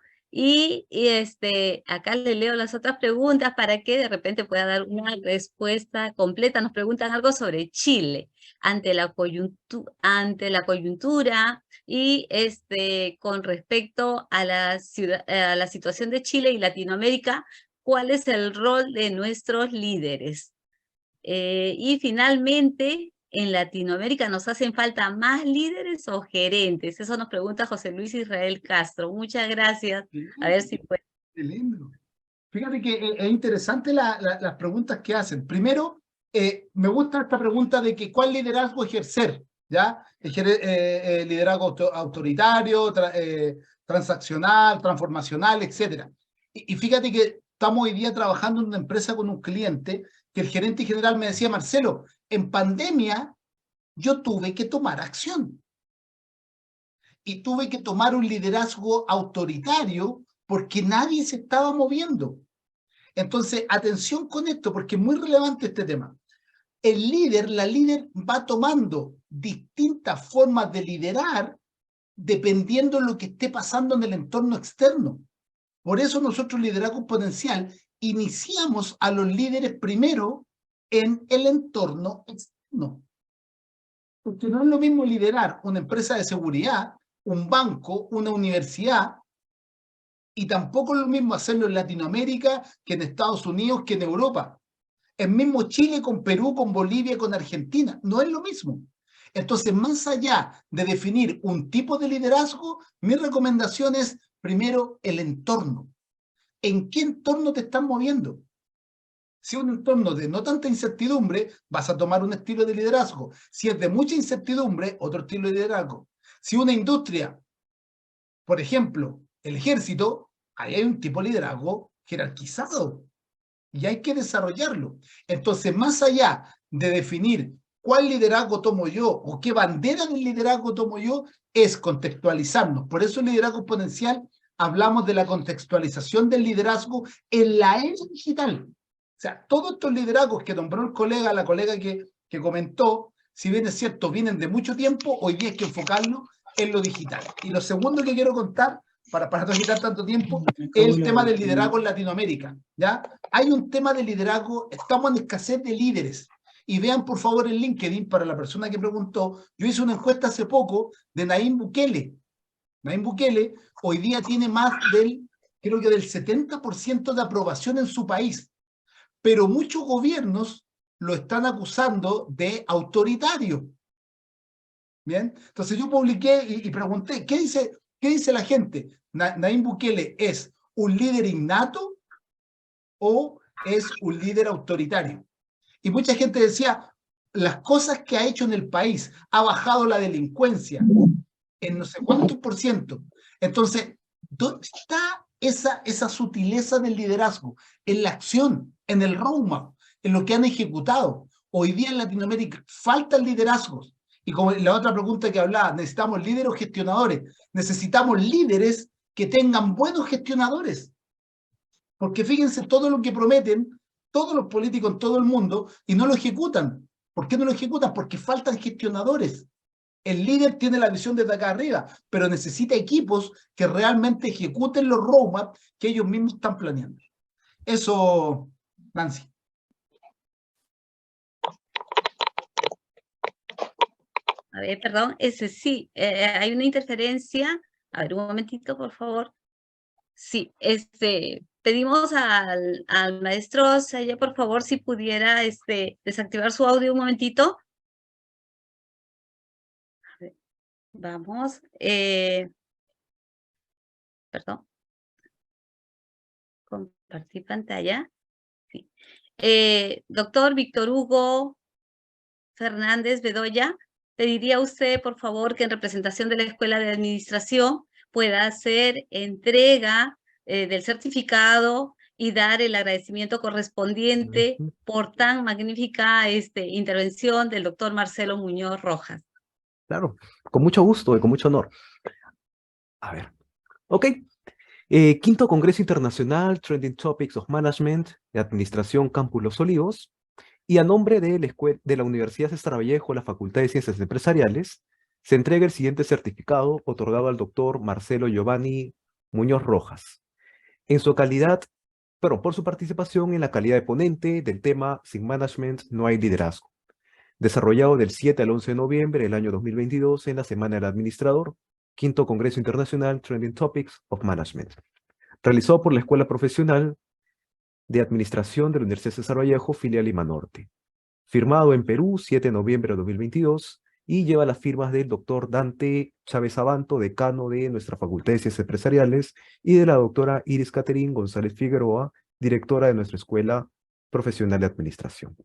Acá le leo las otras preguntas para que de repente pueda dar una respuesta completa. Nos preguntan algo sobre Chile ante la coyuntura y con respecto a la situación de Chile y Latinoamérica, ¿cuál es el rol de nuestros líderes? Y finalmente, en Latinoamérica, ¿nos hacen falta más líderes o gerentes? Eso nos pregunta José Luis Israel Castro. Muchas gracias. A ver si puede. Qué lindo. Fíjate que es interesante las preguntas que hacen. Primero, me gusta esta pregunta de que cuál liderazgo ejercer, ¿ya? Liderazgo autoritario, transaccional, transformacional, etc. Y fíjate que estamos hoy día trabajando en una empresa con un cliente que el gerente general me decía, Marcelo, en pandemia yo tuve que tomar acción y tuve que tomar un liderazgo autoritario porque nadie se estaba moviendo. Entonces, atención con esto, porque es muy relevante este tema. El líder, la líder va tomando distintas formas de liderar dependiendo de lo que esté pasando en el entorno externo. Por eso nosotros, Liderazgo Potencial, iniciamos a los líderes primero en el entorno externo. Porque no es lo mismo liderar una empresa de seguridad, un banco, una universidad, y tampoco es lo mismo hacerlo en Latinoamérica que en Estados Unidos, que en Europa. El mismo Chile con Perú, con Bolivia, con Argentina. No es lo mismo. Entonces, más allá de definir un tipo de liderazgo, mi recomendación es, primero, el entorno. ¿En qué entorno te estás moviendo? Si es un entorno de no tanta incertidumbre, vas a tomar un estilo de liderazgo. Si es de mucha incertidumbre, otro estilo de liderazgo. Si una industria, por ejemplo, el ejército, ahí hay un tipo de liderazgo jerarquizado y hay que desarrollarlo. Entonces, más allá de definir cuál liderazgo tomo yo o qué bandera del liderazgo tomo yo, es contextualizarnos. Por eso en Liderazgo Exponencial hablamos de la contextualización del liderazgo en la era digital. O sea, todos estos liderazgos que nombró el colega, la colega que comentó, si bien es cierto, vienen de mucho tiempo, hoy día hay que enfocarlo en lo digital. Y lo segundo que quiero contar, para no quitar tanto tiempo, es el tema del liderazgo en Latinoamérica, ¿ya? Hay un tema de liderazgo, estamos en escasez de líderes. Y vean por favor el LinkedIn para la persona que preguntó. Yo hice una encuesta hace poco de Nayib Bukele. Nayib Bukele hoy día tiene más creo que del 70% de aprobación en su país. Pero muchos gobiernos lo están acusando de autoritario. ¿Bien? Entonces yo publiqué y pregunté, ¿qué dice la gente? ¿Nayib Bukele es un líder innato o es un líder autoritario? Y mucha gente decía, las cosas que ha hecho en el país, ha bajado la delincuencia en no sé cuántos %. Entonces, ¿dónde está esa sutileza del liderazgo? En la acción, en el roadmap, en lo que han ejecutado. Hoy día en Latinoamérica faltan liderazgos. Y como la otra pregunta que hablaba, ¿necesitamos líderes o gestionadores? Necesitamos líderes que tengan buenos gestionadores. Porque fíjense todo lo que prometen todos los políticos en todo el mundo y no lo ejecutan. ¿Por qué no lo ejecutan? Porque faltan gestionadores. El líder tiene la visión desde acá arriba, pero necesita equipos que realmente ejecuten los roadmaps que ellos mismos están planeando. Eso, Nancy. A ver, perdón, ese sí, hay una interferencia. A ver, un momentito, por favor. Sí, pedimos al maestro Saya, por favor, si pudiera desactivar su audio un momentito. A ver, vamos, perdón. Compartir pantalla. Sí. Doctor Víctor Hugo Fernández Bedoya, pediría a usted, por favor, que en representación de la Escuela de Administración pueda hacer entrega del certificado y dar el agradecimiento correspondiente Ujú. por tan magnífica intervención del doctor Marcelo Muñoz Rojas. Claro, con mucho gusto y con mucho honor. A ver, ok. Quinto Congreso Internacional Trending Topics of Management de Administración Campus Los Olivos. Y a nombre de la Universidad César Vallejo, la Facultad de Ciencias Empresariales, se entrega el siguiente certificado otorgado al doctor Marcelo Giovanni Muñoz Rojas, en su calidad, pero por su participación en la calidad de ponente del tema Sin Management no hay liderazgo, desarrollado del 7 al 11 de noviembre del año 2022 en la Semana del Administrador, Quinto Congreso Internacional Trending Topics of Management, realizado por la Escuela Profesional de Administración de la Universidad César Vallejo, filial Lima Norte. Firmado en Perú, 7 de noviembre de 2022, y lleva las firmas del doctor Dante Chávez Abanto, decano de nuestra Facultad de Ciencias Empresariales, y de la doctora Iris Caterín González Figueroa, directora de nuestra Escuela Profesional de Administración.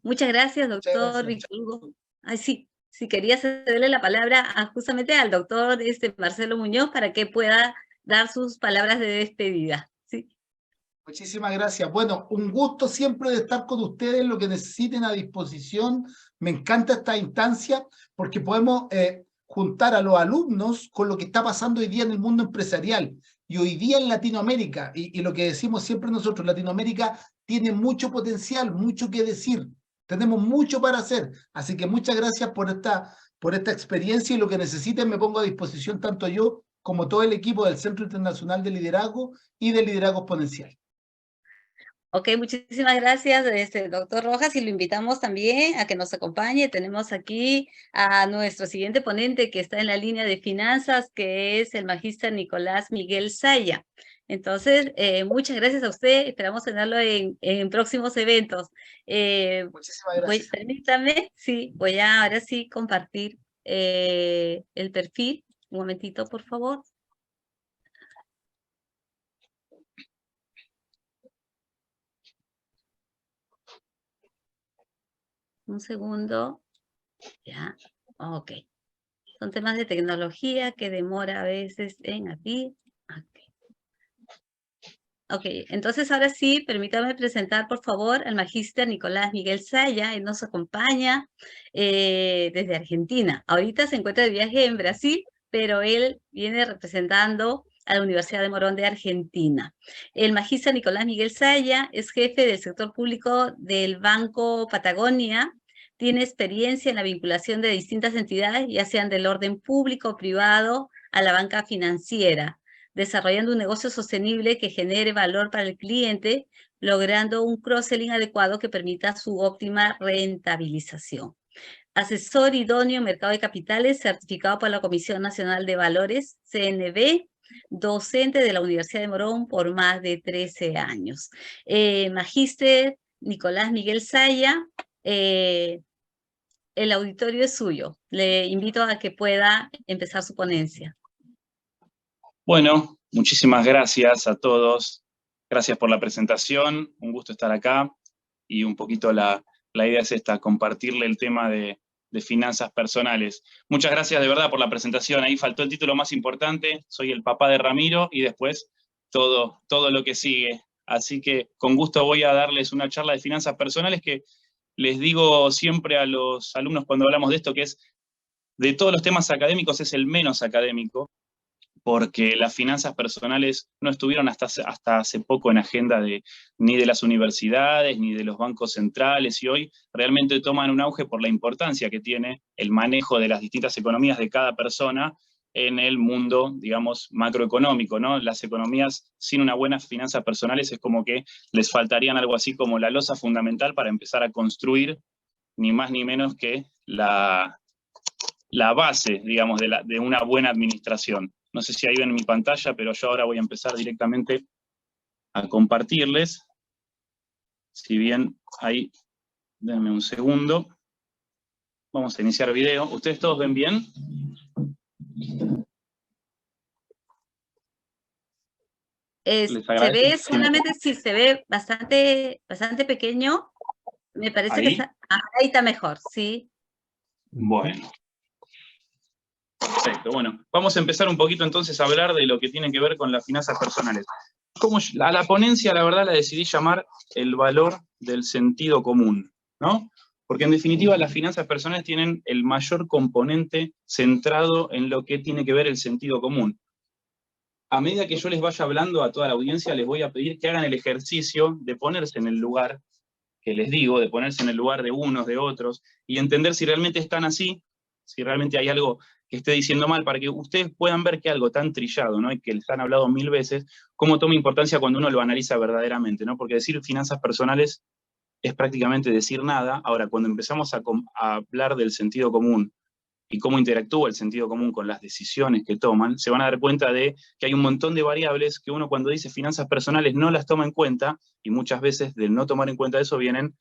Muchas gracias, doctor gracias. Víctor Hugo. Ay, sí, quería cederle la palabra justamente al doctor Marcelo Muñoz para que pueda dar sus palabras de despedida. ¿Sí? Muchísimas gracias. Bueno, un gusto siempre de estar con ustedes, lo que necesiten a disposición. Me encanta esta instancia porque podemos juntar a los alumnos con lo que está pasando hoy día en el mundo empresarial. Y hoy día en Latinoamérica, y lo que decimos siempre nosotros, Latinoamérica tiene mucho potencial, mucho que decir. Tenemos mucho para hacer. Así que muchas gracias por esta experiencia y lo que necesiten me pongo a disposición tanto yo como todo el equipo del Centro Internacional de Liderazgo y de Liderazgo Exponencial. Ok, muchísimas gracias, doctor Rojas, y lo invitamos también a que nos acompañe. Tenemos aquí a nuestro siguiente ponente que está en la línea de finanzas, que es el magíster Nicolás Miguel Saya. Entonces, muchas gracias a usted, esperamos tenerlo en próximos eventos. Muchísimas gracias. Permítame, sí, voy a ahora sí compartir el perfil. Un momentito, por favor. Un segundo. Ya, ok. Son temas de tecnología que demora a veces en abrir. Ok, entonces ahora sí, permítame presentar por favor al magíster Nicolás Miguel Saya. Él nos acompaña desde Argentina. Ahorita se encuentra de viaje en Brasil, pero él viene representando a la Universidad de Morón de Argentina. El magíster Nicolás Miguel Saya es jefe del sector público del Banco Patagonia. Tiene experiencia en la vinculación de distintas entidades, ya sean del orden público o privado, a la banca financiera, desarrollando un negocio sostenible que genere valor para el cliente, logrando un cross-selling adecuado que permita su óptima rentabilización. Asesor idóneo en mercado de capitales, certificado por la Comisión Nacional de Valores, CNV, docente de la Universidad de Morón por más de 13 años. Magíster Nicolás Miguel Saya, el auditorio es suyo. Le invito a que pueda empezar su ponencia. Bueno, muchísimas gracias a todos. Gracias por la presentación. Un gusto estar acá. Y un poquito la idea es esta, compartirle el tema de finanzas personales. Muchas gracias de verdad por la presentación. Ahí faltó el título más importante. Soy el papá de Ramiro y después todo lo que sigue. Así que con gusto voy a darles una charla de finanzas personales que les digo siempre a los alumnos cuando hablamos de esto, que es de todos los temas académicos es el menos académico, porque las finanzas personales no estuvieron hasta hace poco en agenda ni de las universidades, ni de los bancos centrales, y hoy realmente toman un auge por la importancia que tiene el manejo de las distintas economías de cada persona en el mundo, digamos, macroeconómico, ¿no? Las economías sin unas buenas finanzas personales es como que les faltarían algo así como la losa fundamental para empezar a construir ni más ni menos que la base, digamos, de una buena administración. No sé si ahí ven mi pantalla, pero yo ahora voy a empezar directamente a compartirles. Si bien ahí, denme un segundo. Vamos a iniciar video. ¿Ustedes todos ven bien? Se ve solamente si se ve bastante pequeño. Me parece que ahí está mejor, sí. Bueno. Perfecto, bueno, vamos a empezar un poquito entonces a hablar de lo que tiene que ver con las finanzas personales. A la ponencia, la verdad, la decidí llamar el valor del sentido común, ¿no? Porque en definitiva las finanzas personales tienen el mayor componente centrado en lo que tiene que ver el sentido común. A medida que yo les vaya hablando a toda la audiencia, les voy a pedir que hagan el ejercicio de ponerse en el lugar que les digo, de ponerse en el lugar de unos, de otros, y entender si realmente están así, si realmente hay algo que esté diciendo mal, para que ustedes puedan ver que algo tan trillado, ¿no? Y que les han hablado 1000 veces, cómo toma importancia cuando uno lo analiza verdaderamente, ¿no? Porque decir finanzas personales es prácticamente decir nada. Ahora, cuando empezamos a hablar del sentido común y cómo interactúa el sentido común con las decisiones que toman, se van a dar cuenta de que hay un montón de variables que uno cuando dice finanzas personales no las toma en cuenta, y muchas veces del no tomar en cuenta eso vienen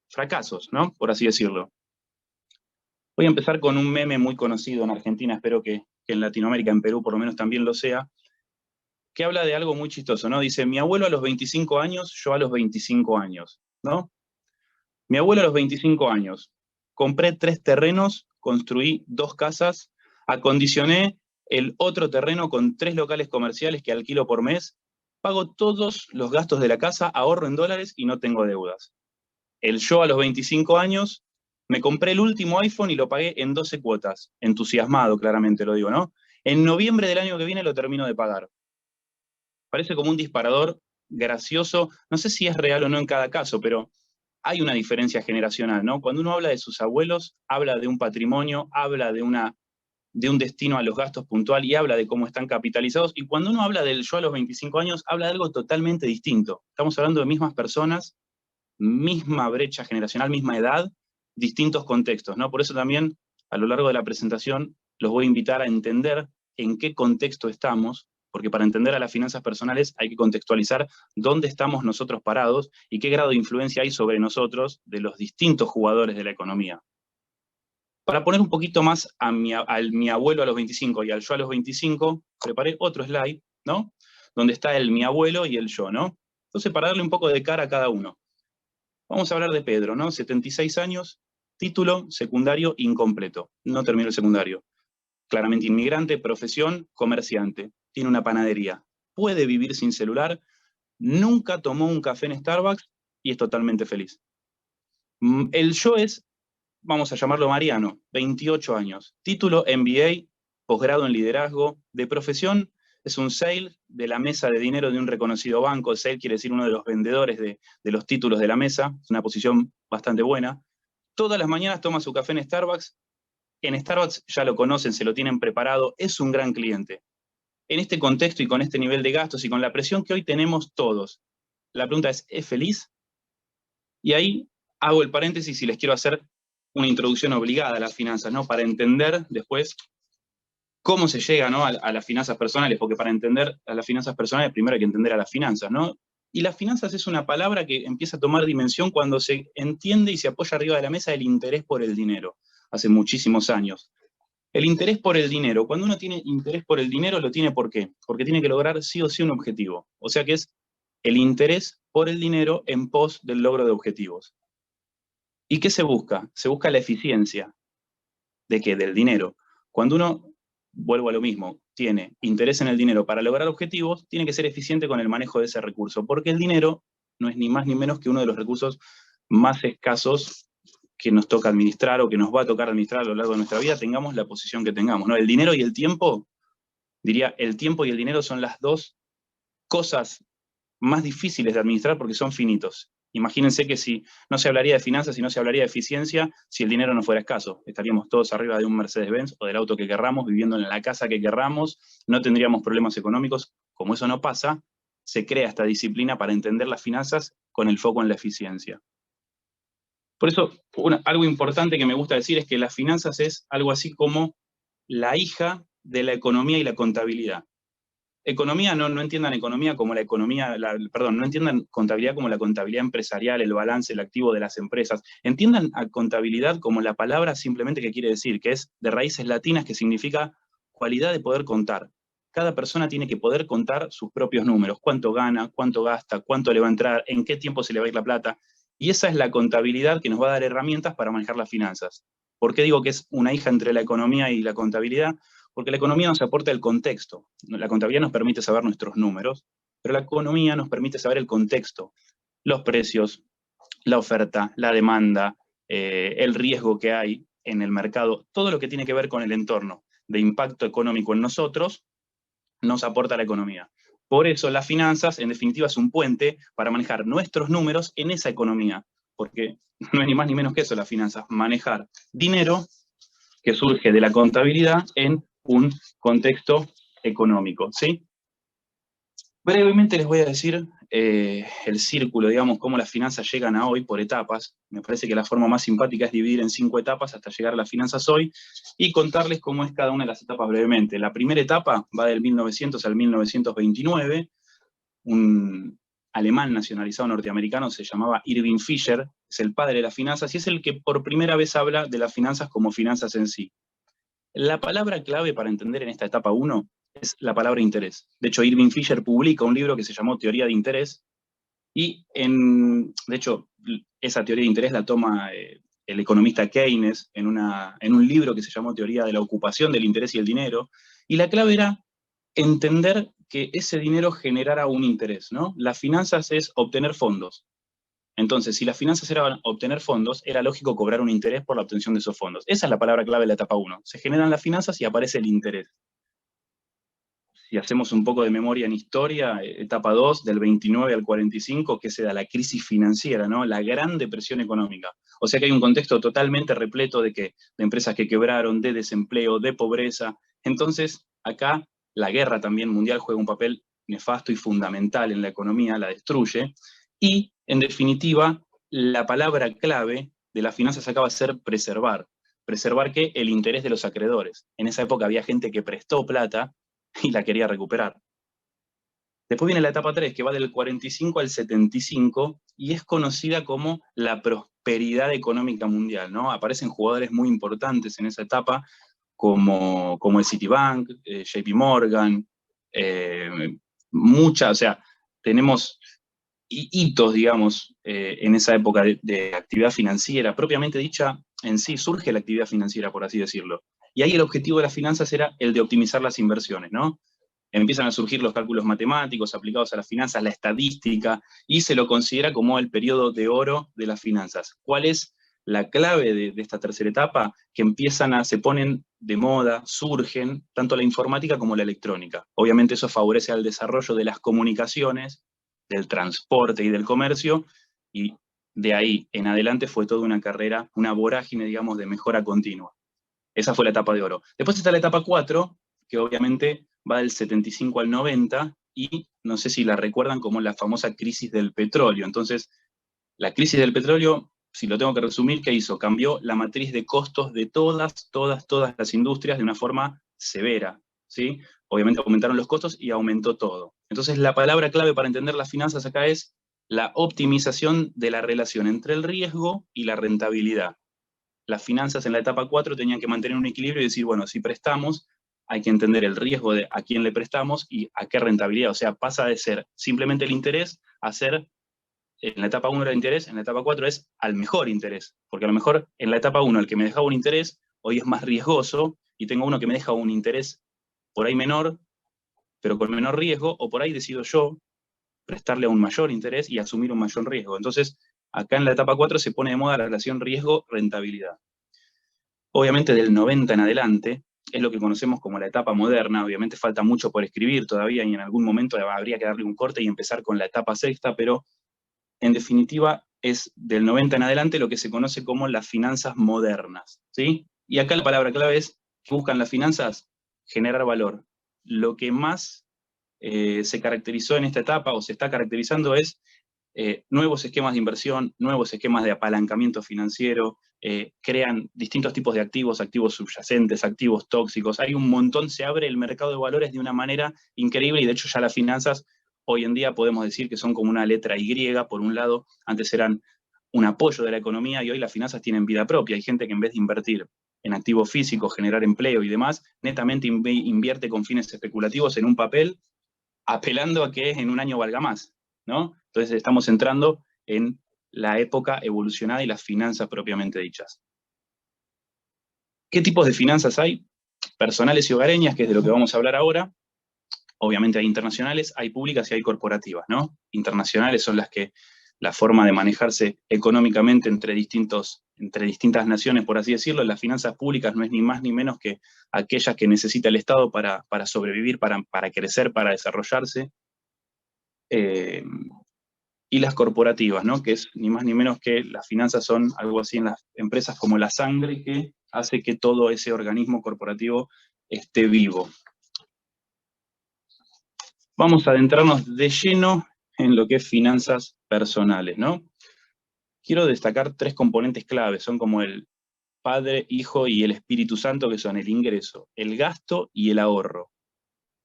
fracasos, ¿no? Por así decirlo. Voy a empezar con un meme muy conocido en Argentina, espero que en Latinoamérica, en Perú por lo menos también lo sea, que habla de algo muy chistoso, ¿no? Dice, mi abuelo a los 25 años, yo a los 25 años, ¿no? Mi abuelo a los 25 años, compré 3 terrenos, construí 2 casas, acondicioné el otro terreno con 3 locales comerciales que alquilo por mes, pago todos los gastos de la casa, ahorro en dólares y no tengo deudas. El yo a los 25 años, me compré el último iPhone y lo pagué en 12 cuotas. Entusiasmado, claramente lo digo, ¿no? En noviembre del año que viene lo termino de pagar. Parece como un disparador gracioso, no sé si es real o no en cada caso, pero hay una diferencia generacional, ¿no? Cuando uno habla de sus abuelos, habla de un patrimonio, habla de un destino a los gastos puntual y habla de cómo están capitalizados. Y cuando uno habla del yo a los 25 años, habla de algo totalmente distinto. Estamos hablando de mismas personas, misma brecha generacional, misma edad, distintos contextos, ¿no? Por eso también, a lo largo de la presentación, los voy a invitar a entender en qué contexto estamos, porque para entender a las finanzas personales hay que contextualizar dónde estamos nosotros parados y qué grado de influencia hay sobre nosotros de los distintos jugadores de la economía. Para poner un poquito más a mi abuelo a los 25 y al yo a los 25, preparé otro slide, ¿no? Donde está el mi abuelo y el yo, ¿no? Entonces, para darle un poco de cara a cada uno. Vamos a hablar de Pedro, ¿no? 76 años, título secundario incompleto. No terminó el secundario. Claramente inmigrante, profesión, comerciante. Tiene una panadería. Puede vivir sin celular. Nunca tomó un café en Starbucks y es totalmente feliz. El yo es, vamos a llamarlo Mariano, 28 años. Título MBA, posgrado en liderazgo. De profesión es un sale de la mesa de dinero de un reconocido banco. Sale quiere decir uno de los vendedores de los títulos de la mesa. Es una posición bastante buena. Todas las mañanas toma su café en Starbucks. En Starbucks ya lo conocen, se lo tienen preparado. Es un gran cliente. En este contexto y con este nivel de gastos y con la presión que hoy tenemos todos, la pregunta es feliz? Y ahí hago el paréntesis y les quiero hacer una introducción obligada a las finanzas, ¿no? Para entender después cómo se llega, ¿no? a las finanzas personales, porque para entender a las finanzas personales primero hay que entender a las finanzas, ¿no? Y las finanzas es una palabra que empieza a tomar dimensión cuando se entiende y se apoya arriba de la mesa el interés por el dinero, hace muchísimos años. El interés por el dinero, cuando uno tiene interés por el dinero, ¿lo tiene por qué? Porque tiene que lograr sí o sí un objetivo. O sea que es el interés por el dinero en pos del logro de objetivos. ¿Y qué se busca? Se busca la eficiencia. ¿De qué? Del dinero. Cuando uno, vuelvo a lo mismo, tiene interés en el dinero para lograr objetivos, tiene que ser eficiente con el manejo de ese recurso, porque el dinero no es ni más ni menos que uno de los recursos más escasos que nos toca administrar o que nos va a tocar administrar a lo largo de nuestra vida, tengamos la posición que tengamos, ¿no? El dinero y el tiempo Diría, el tiempo y el dinero son las dos cosas más difíciles de administrar porque son finitos. Imagínense que si no se hablaría de finanzas y no se hablaría de eficiencia, si el dinero no fuera escaso. Estaríamos todos arriba de un Mercedes-Benz o del auto que querramos, viviendo en la casa que querramos, no tendríamos problemas económicos. Como eso no pasa, se crea esta disciplina para entender las finanzas con el foco en la eficiencia. Por eso, algo importante que me gusta decir es que las finanzas es algo así como la hija de la economía y la contabilidad. Economía, no entiendan economía como la economía, no entiendan contabilidad como la contabilidad empresarial, el balance, el activo de las empresas. Entiendan a contabilidad como la palabra simplemente que quiere decir, que es de raíces latinas, que significa cualidad de poder contar. Cada persona tiene que poder contar sus propios números, cuánto gana, cuánto gasta, cuánto le va a entrar, en qué tiempo se le va a ir la plata. Y esa es la contabilidad que nos va a dar herramientas para manejar las finanzas. ¿Por qué digo que es una hija entre la economía y la contabilidad? Porque la economía nos aporta el contexto. La contabilidad nos permite saber nuestros números, pero la economía nos permite saber el contexto, los precios, la oferta, la demanda, el riesgo que hay en el mercado, todo lo que tiene que ver con el entorno de impacto económico en nosotros, nos aporta la economía. Por eso las finanzas, en definitiva, es un puente para manejar nuestros números en esa economía, porque no es ni más ni menos que eso las finanzas, manejar dinero que surge de la contabilidad en un contexto económico, ¿sí? Brevemente les voy a decir el círculo, digamos, cómo las finanzas llegan a hoy por etapas. Me parece que la forma más simpática es dividir en 5 etapas hasta llegar a las finanzas hoy y contarles cómo es cada una de las etapas brevemente. La primera etapa va del 1900 al 1929. Un alemán nacionalizado norteamericano se llamaba Irving Fisher, es el padre de las finanzas y es el que por primera vez habla de las finanzas como finanzas en sí. La palabra clave para entender en esta etapa 1 es la palabra interés. De hecho, Irving Fisher publica un libro que se llamó Teoría de Interés, y de hecho, esa teoría de interés la toma el economista Keynes en un libro que se llamó Teoría de la Ocupación del Interés y el Dinero, y la clave era entender que ese dinero generara un interés, ¿no? Las finanzas es obtener fondos. Entonces, si las finanzas eran obtener fondos, era lógico cobrar un interés por la obtención de esos fondos. Esa es la palabra clave de la etapa 1. Se generan las finanzas y aparece el interés. Si hacemos un poco de memoria en historia, etapa 2, del 29 al 45, que se da la crisis financiera, ¿no? La gran depresión económica. O sea que hay un contexto totalmente repleto de empresas que quebraron, de desempleo, de pobreza. Entonces, acá la guerra también mundial juega un papel nefasto y fundamental en la economía, la destruye. Y, en definitiva, la palabra clave de las finanzas acaba de ser preservar. ¿Preservar qué? El interés de los acreedores. En esa época había gente que prestó plata y la quería recuperar. Después viene la etapa 3, que va del 45 al 75, y es conocida como la prosperidad económica mundial, ¿no? Aparecen jugadores muy importantes en esa etapa, como el Citibank, JP Morgan, o sea, tenemos hitos, digamos, en esa época de actividad financiera, propiamente dicha, en sí surge la actividad financiera, por así decirlo. Y ahí el objetivo de las finanzas era el de optimizar las inversiones, ¿no? Empiezan a surgir los cálculos matemáticos aplicados a las finanzas, la estadística, y se lo considera como el periodo de oro de las finanzas. ¿Cuál es la clave de esta tercera etapa? Que se ponen de moda, surgen, tanto la informática como la electrónica. Obviamente eso favorece al desarrollo de las comunicaciones, del transporte y del comercio, y de ahí en adelante fue toda una carrera, una vorágine, digamos, de mejora continua. Esa fue la etapa de oro. Después está la etapa 4, que obviamente va del 75 al 90, y no sé si la recuerdan como la famosa crisis del petróleo. Entonces, la crisis del petróleo, si lo tengo que resumir, ¿qué hizo? Cambió la matriz de costos de todas las industrias de una forma severa, ¿sí? Obviamente aumentaron los costos y aumentó todo. Entonces, la palabra clave para entender las finanzas acá es la optimización de la relación entre el riesgo y la rentabilidad. Las finanzas en la etapa 4 tenían que mantener un equilibrio y decir, bueno, si prestamos, hay que entender el riesgo de a quién le prestamos y a qué rentabilidad. O sea, pasa de ser simplemente el interés a ser, en la etapa 1 era interés, en la etapa 4 es al mejor interés. Porque a lo mejor en la etapa 1 el que me dejaba un interés, hoy es más riesgoso, y tengo uno que me deja un interés por ahí menor, pero con menor riesgo, o por ahí decido yo prestarle a un mayor interés y asumir un mayor riesgo. Entonces, acá en la etapa 4 se pone de moda la relación riesgo-rentabilidad. Obviamente del 90 en adelante, es lo que conocemos como la etapa moderna. Obviamente falta mucho por escribir todavía y en algún momento habría que darle un corte y empezar con la etapa sexta, pero en definitiva es del 90 en adelante lo que se conoce como las finanzas modernas, ¿sí? Y acá la palabra clave es, ¿qué buscan las finanzas? Generar valor. Lo que más se caracterizó en esta etapa, o se está caracterizando, es nuevos esquemas de inversión, nuevos esquemas de apalancamiento financiero, crean distintos tipos de activos, activos subyacentes, activos tóxicos. Hay un montón, se abre el mercado de valores de una manera increíble y de hecho ya las finanzas hoy en día podemos decir que son como una letra Y. Por un lado, antes eran un apoyo de la economía y hoy las finanzas tienen vida propia. Hay gente que en vez de invertir en activos físicos, generar empleo y demás, netamente invierte con fines especulativos en un papel, apelando a que en un año valga más, ¿no? Entonces estamos entrando en la época evolucionada y las finanzas propiamente dichas. ¿Qué tipos de finanzas hay? Personales y hogareñas, que es de lo que vamos a hablar ahora. Obviamente hay internacionales, hay públicas y hay corporativas, ¿no? Internacionales son la forma de manejarse económicamente entre distintas naciones, por así decirlo. Las finanzas públicas no es ni más ni menos que aquellas que necesita el Estado para sobrevivir, para crecer, para desarrollarse. Y las corporativas, ¿no? Que es ni más ni menos que las finanzas son algo así en las empresas como la sangre que hace que todo ese organismo corporativo esté vivo. Vamos a adentrarnos de lleno en lo que es finanzas personales, ¿no? Quiero destacar 3 componentes claves, son como el Padre, Hijo y el Espíritu Santo, que son el ingreso, el gasto y el ahorro.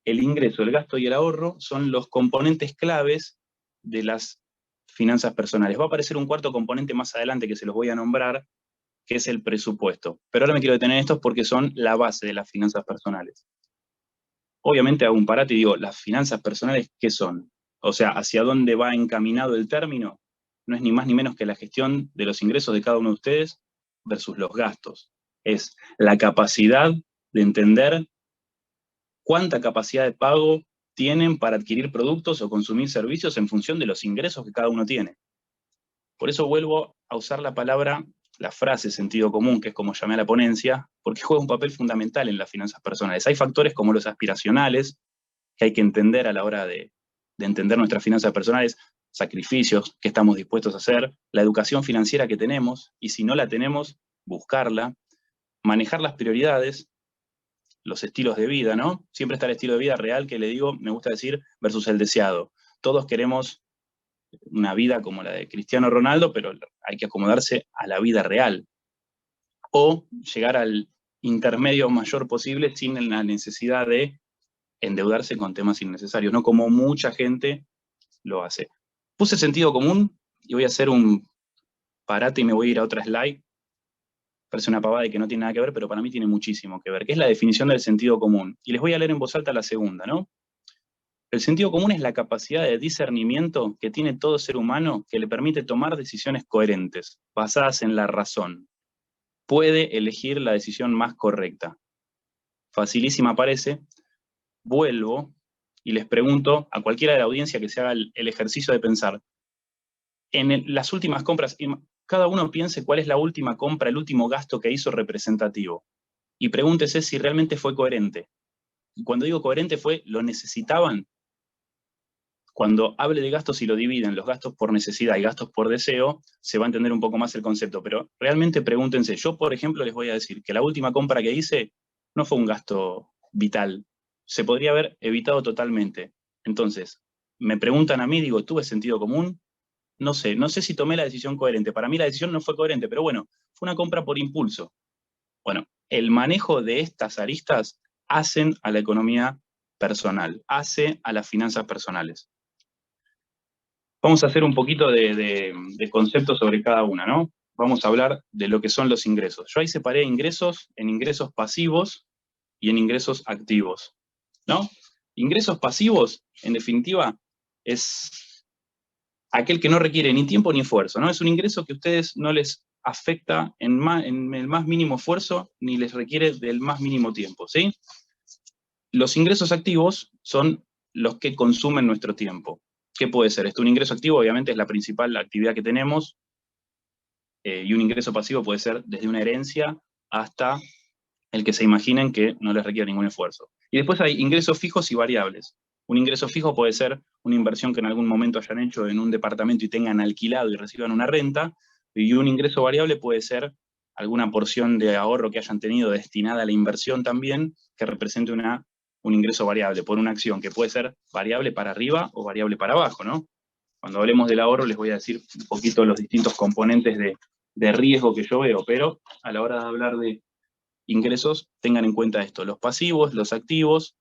El ingreso, el gasto y el ahorro son los componentes claves de las finanzas personales. Va a aparecer un cuarto componente más adelante que se los voy a nombrar, que es el presupuesto. Pero ahora me quiero detener en estos porque son la base de las finanzas personales. Obviamente hago un parate y digo, ¿las finanzas personales qué son? O sea, ¿hacia dónde va encaminado el término? No es ni más ni menos que la gestión de los ingresos de cada uno de ustedes versus los gastos. Es la capacidad de entender cuánta capacidad de pago tienen para adquirir productos o consumir servicios en función de los ingresos que cada uno tiene. Por eso vuelvo a usar la frase sentido común, que es como llamé a la ponencia, porque juega un papel fundamental en las finanzas personales. Hay factores como los aspiracionales, que hay que entender a la hora de entender nuestras finanzas personales, sacrificios que estamos dispuestos a hacer, la educación financiera que tenemos, y si no la tenemos, buscarla, manejar las prioridades, los estilos de vida, ¿no? Siempre está el estilo de vida real, que le digo, me gusta decir, versus el deseado. Todos queremos una vida como la de Cristiano Ronaldo, pero hay que acomodarse a la vida real. O llegar al intermedio mayor posible sin la necesidad de endeudarse con temas innecesarios, ¿no? Como mucha gente lo hace. Puse sentido común y voy a hacer un parate y me voy a ir a otra slide. Parece una pavada y que no tiene nada que ver, pero para mí tiene muchísimo que ver, que es la definición del sentido común. Y les voy a leer en voz alta la segunda, ¿no? El sentido común es la capacidad de discernimiento que tiene todo ser humano que le permite tomar decisiones coherentes, basadas en la razón. Puede elegir la decisión más correcta. Facilísima parece. Vuelvo y les pregunto a cualquiera de la audiencia que se haga el ejercicio de pensar. Las últimas compras, cada uno piense cuál es la última compra, el último gasto que hizo representativo. Y pregúntese si realmente fue coherente. Y cuando digo coherente ¿lo necesitaban? Cuando hable de gastos y lo dividen, los gastos por necesidad y gastos por deseo, se va a entender un poco más el concepto. Pero realmente pregúntense. Yo, por ejemplo, les voy a decir que la última compra que hice no fue un gasto vital. Se podría haber evitado totalmente. Entonces, me preguntan a mí, digo, ¿tuve sentido común? No sé si tomé la decisión coherente. Para mí la decisión no fue coherente, pero bueno, fue una compra por impulso. Bueno, el manejo de estas aristas hacen a la economía personal, hace a las finanzas personales. Vamos a hacer un poquito de conceptos sobre cada una, ¿no? Vamos a hablar de lo que son los ingresos. Yo ahí separé ingresos en ingresos pasivos y en ingresos activos, ¿no? Ingresos pasivos, en definitiva, es aquel que no requiere ni tiempo ni esfuerzo, ¿no? Es un ingreso que a ustedes no les afecta en el más mínimo esfuerzo ni les requiere del más mínimo tiempo, ¿sí? Los ingresos activos son los que consumen nuestro tiempo. ¿Qué puede ser esto? Un ingreso activo obviamente es la principal actividad que tenemos, y un ingreso pasivo puede ser desde una herencia hasta el que se imaginen que no les requiere ningún esfuerzo. Y después hay ingresos fijos y variables. Un ingreso fijo puede ser una inversión que en algún momento hayan hecho en un departamento y tengan alquilado y reciban una renta, y un ingreso variable puede ser alguna porción de ahorro que hayan tenido destinada a la inversión también, que represente un ingreso variable por una acción que puede ser variable para arriba o variable para abajo, ¿no? Cuando hablemos del ahorro les voy a decir un poquito los distintos componentes de riesgo que yo veo, pero a la hora de hablar de ingresos, tengan en cuenta esto, los pasivos, los activos,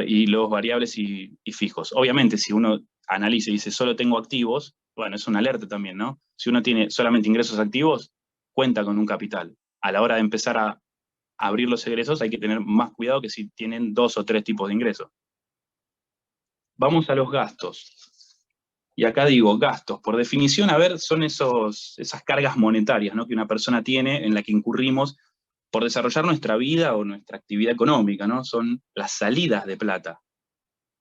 y los variables y fijos. Obviamente, si uno analiza y dice, solo tengo activos, bueno, es una alerta también, ¿no? Si uno tiene solamente ingresos activos, cuenta con un capital. A la hora de empezar a abrir los egresos, hay que tener más cuidado que si tienen 2 o 3 tipos de ingresos. Vamos a los gastos. Y acá digo, gastos, por definición, a ver, son esas cargas monetarias, ¿no?, que una persona tiene, en la que incurrimos por desarrollar nuestra vida o nuestra actividad económica, ¿no? Son las salidas de plata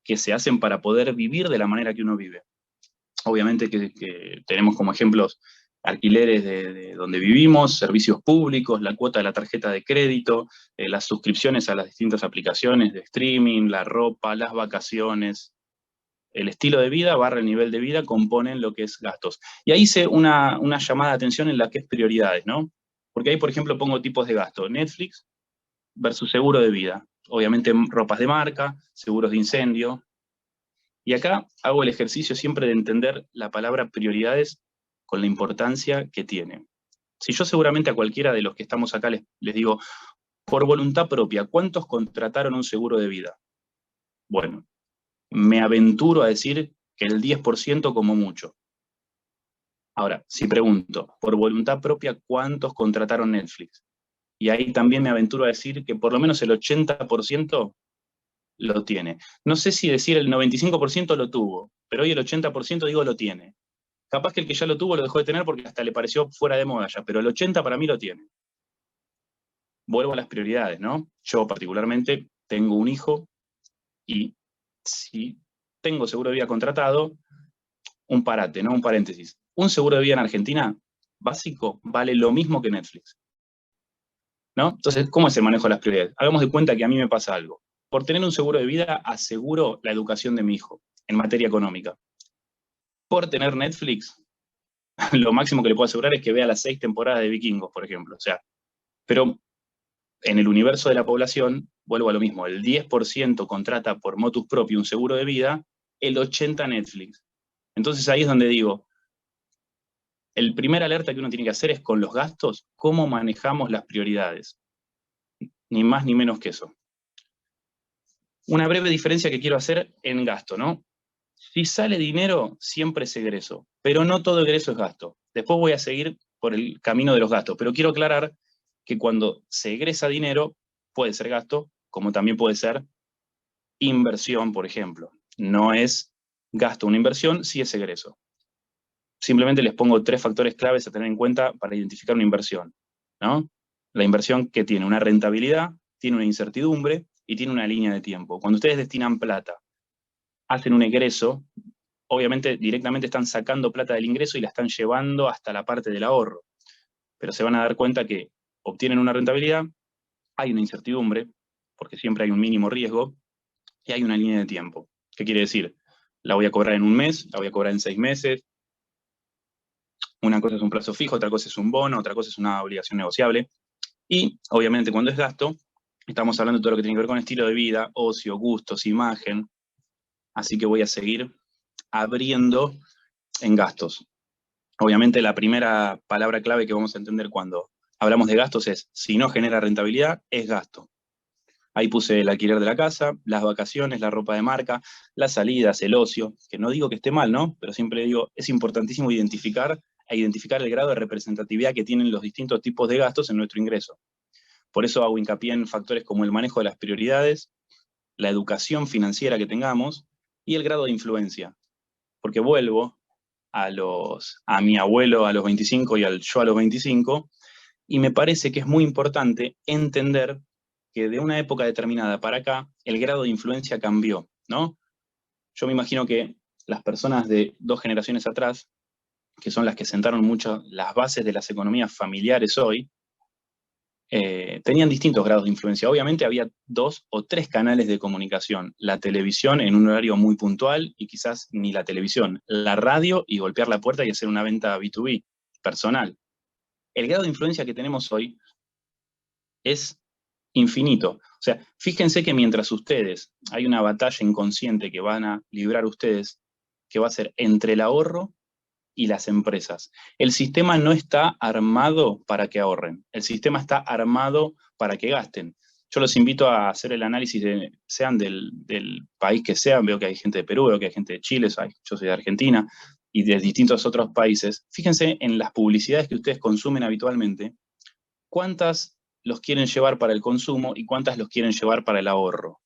que se hacen para poder vivir de la manera que uno vive. Obviamente que tenemos como ejemplos alquileres de donde vivimos, servicios públicos, la cuota de la tarjeta de crédito, las suscripciones a las distintas aplicaciones de streaming, la ropa, las vacaciones. El estilo de vida barra el nivel de vida componen lo que es gastos. Y ahí hice una llamada de atención en la que es prioridades, ¿no? Porque ahí, por ejemplo, pongo tipos de gasto. Netflix versus seguro de vida. Obviamente ropas de marca, seguros de incendio. Y acá hago el ejercicio siempre de entender la palabra prioridades con la importancia que tiene. Si yo seguramente a cualquiera de los que estamos acá les digo, por voluntad propia, ¿cuántos contrataron un seguro de vida? Bueno, me aventuro a decir que el 10% como mucho. Ahora, si pregunto, por voluntad propia, ¿cuántos contrataron Netflix? Y ahí también me aventuro a decir que por lo menos el 80% lo tiene. No sé si decir el 95% lo tuvo, pero hoy el 80% digo lo tiene. Capaz que el que ya lo tuvo lo dejó de tener porque hasta le pareció fuera de moda ya, pero el 80% para mí lo tiene. Vuelvo a las prioridades, ¿no? Yo particularmente tengo un hijo y si tengo seguro de vida contratado, un parate, ¿no? Un paréntesis. Un seguro de vida en Argentina, básico, vale lo mismo que Netflix, ¿no? Entonces, ¿cómo es el manejo de las prioridades? Hagamos de cuenta que a mí me pasa algo. Por tener un seguro de vida, aseguro la educación de mi hijo en materia económica. Por tener Netflix, lo máximo que le puedo asegurar es que vea las 6 temporadas de Vikingos, por ejemplo. O sea, pero en el universo de la población, vuelvo a lo mismo, el 10% contrata por motus propio un seguro de vida, el 80% Netflix. Entonces ahí es donde digo, el primer alerta que uno tiene que hacer es con los gastos, cómo manejamos las prioridades. Ni más ni menos que eso. Una breve diferencia que quiero hacer en gasto, ¿no? Si sale dinero, siempre es egreso, pero no todo egreso es gasto. Después voy a seguir por el camino de los gastos, pero quiero aclarar que cuando se egresa dinero, puede ser gasto, como también puede ser inversión, por ejemplo. No es gasto una inversión, sí es egreso. Simplemente les pongo 3 factores claves a tener en cuenta para identificar una inversión, ¿no? La inversión que tiene una rentabilidad, tiene una incertidumbre y tiene una línea de tiempo. Cuando ustedes destinan plata, hacen un egreso, obviamente directamente están sacando plata del ingreso y la están llevando hasta la parte del ahorro. Pero se van a dar cuenta que obtienen una rentabilidad, hay una incertidumbre, porque siempre hay un mínimo riesgo, y hay una línea de tiempo. ¿Qué quiere decir? La voy a cobrar en un mes, la voy a cobrar en 6 meses. Una cosa es un plazo fijo, otra cosa es un bono, otra cosa es una obligación negociable. Y, obviamente, cuando es gasto, estamos hablando de todo lo que tiene que ver con estilo de vida, ocio, gustos, imagen. Así que voy a seguir abriendo en gastos. Obviamente la primera palabra clave que vamos a entender cuando hablamos de gastos es, si no genera rentabilidad, es gasto. Ahí puse el alquiler de la casa, las vacaciones, la ropa de marca, las salidas, el ocio, que no digo que esté mal, ¿no? Pero siempre digo, es importantísimo identificar el grado de representatividad que tienen los distintos tipos de gastos en nuestro ingreso. Por eso hago hincapié en factores como el manejo de las prioridades, la educación financiera que tengamos y el grado de influencia. Porque vuelvo a mi abuelo a los 25 y yo a los 25, y me parece que es muy importante entender que de una época determinada para acá, el grado de influencia cambió, ¿no? Yo me imagino que las personas de 2 generaciones atrás, que son las que sentaron mucho las bases de las economías familiares hoy, tenían distintos grados de influencia. Obviamente había 2 o 3 canales de comunicación. La televisión en un horario muy puntual, y quizás ni la televisión. La radio y golpear la puerta y hacer una venta B2B, personal. El grado de influencia que tenemos hoy es infinito. O sea, fíjense que mientras ustedes, hay una batalla inconsciente que van a librar ustedes, que va a ser entre el ahorro y las empresas. El sistema no está armado para que ahorren, el sistema está armado para que gasten. Yo los invito a hacer el análisis, sean del país que sean, veo que hay gente de Perú, veo que hay gente de Chile, yo soy de Argentina, y de distintos otros países. Fíjense en las publicidades que ustedes consumen habitualmente, cuántas los quieren llevar para el consumo y cuántas los quieren llevar para el ahorro.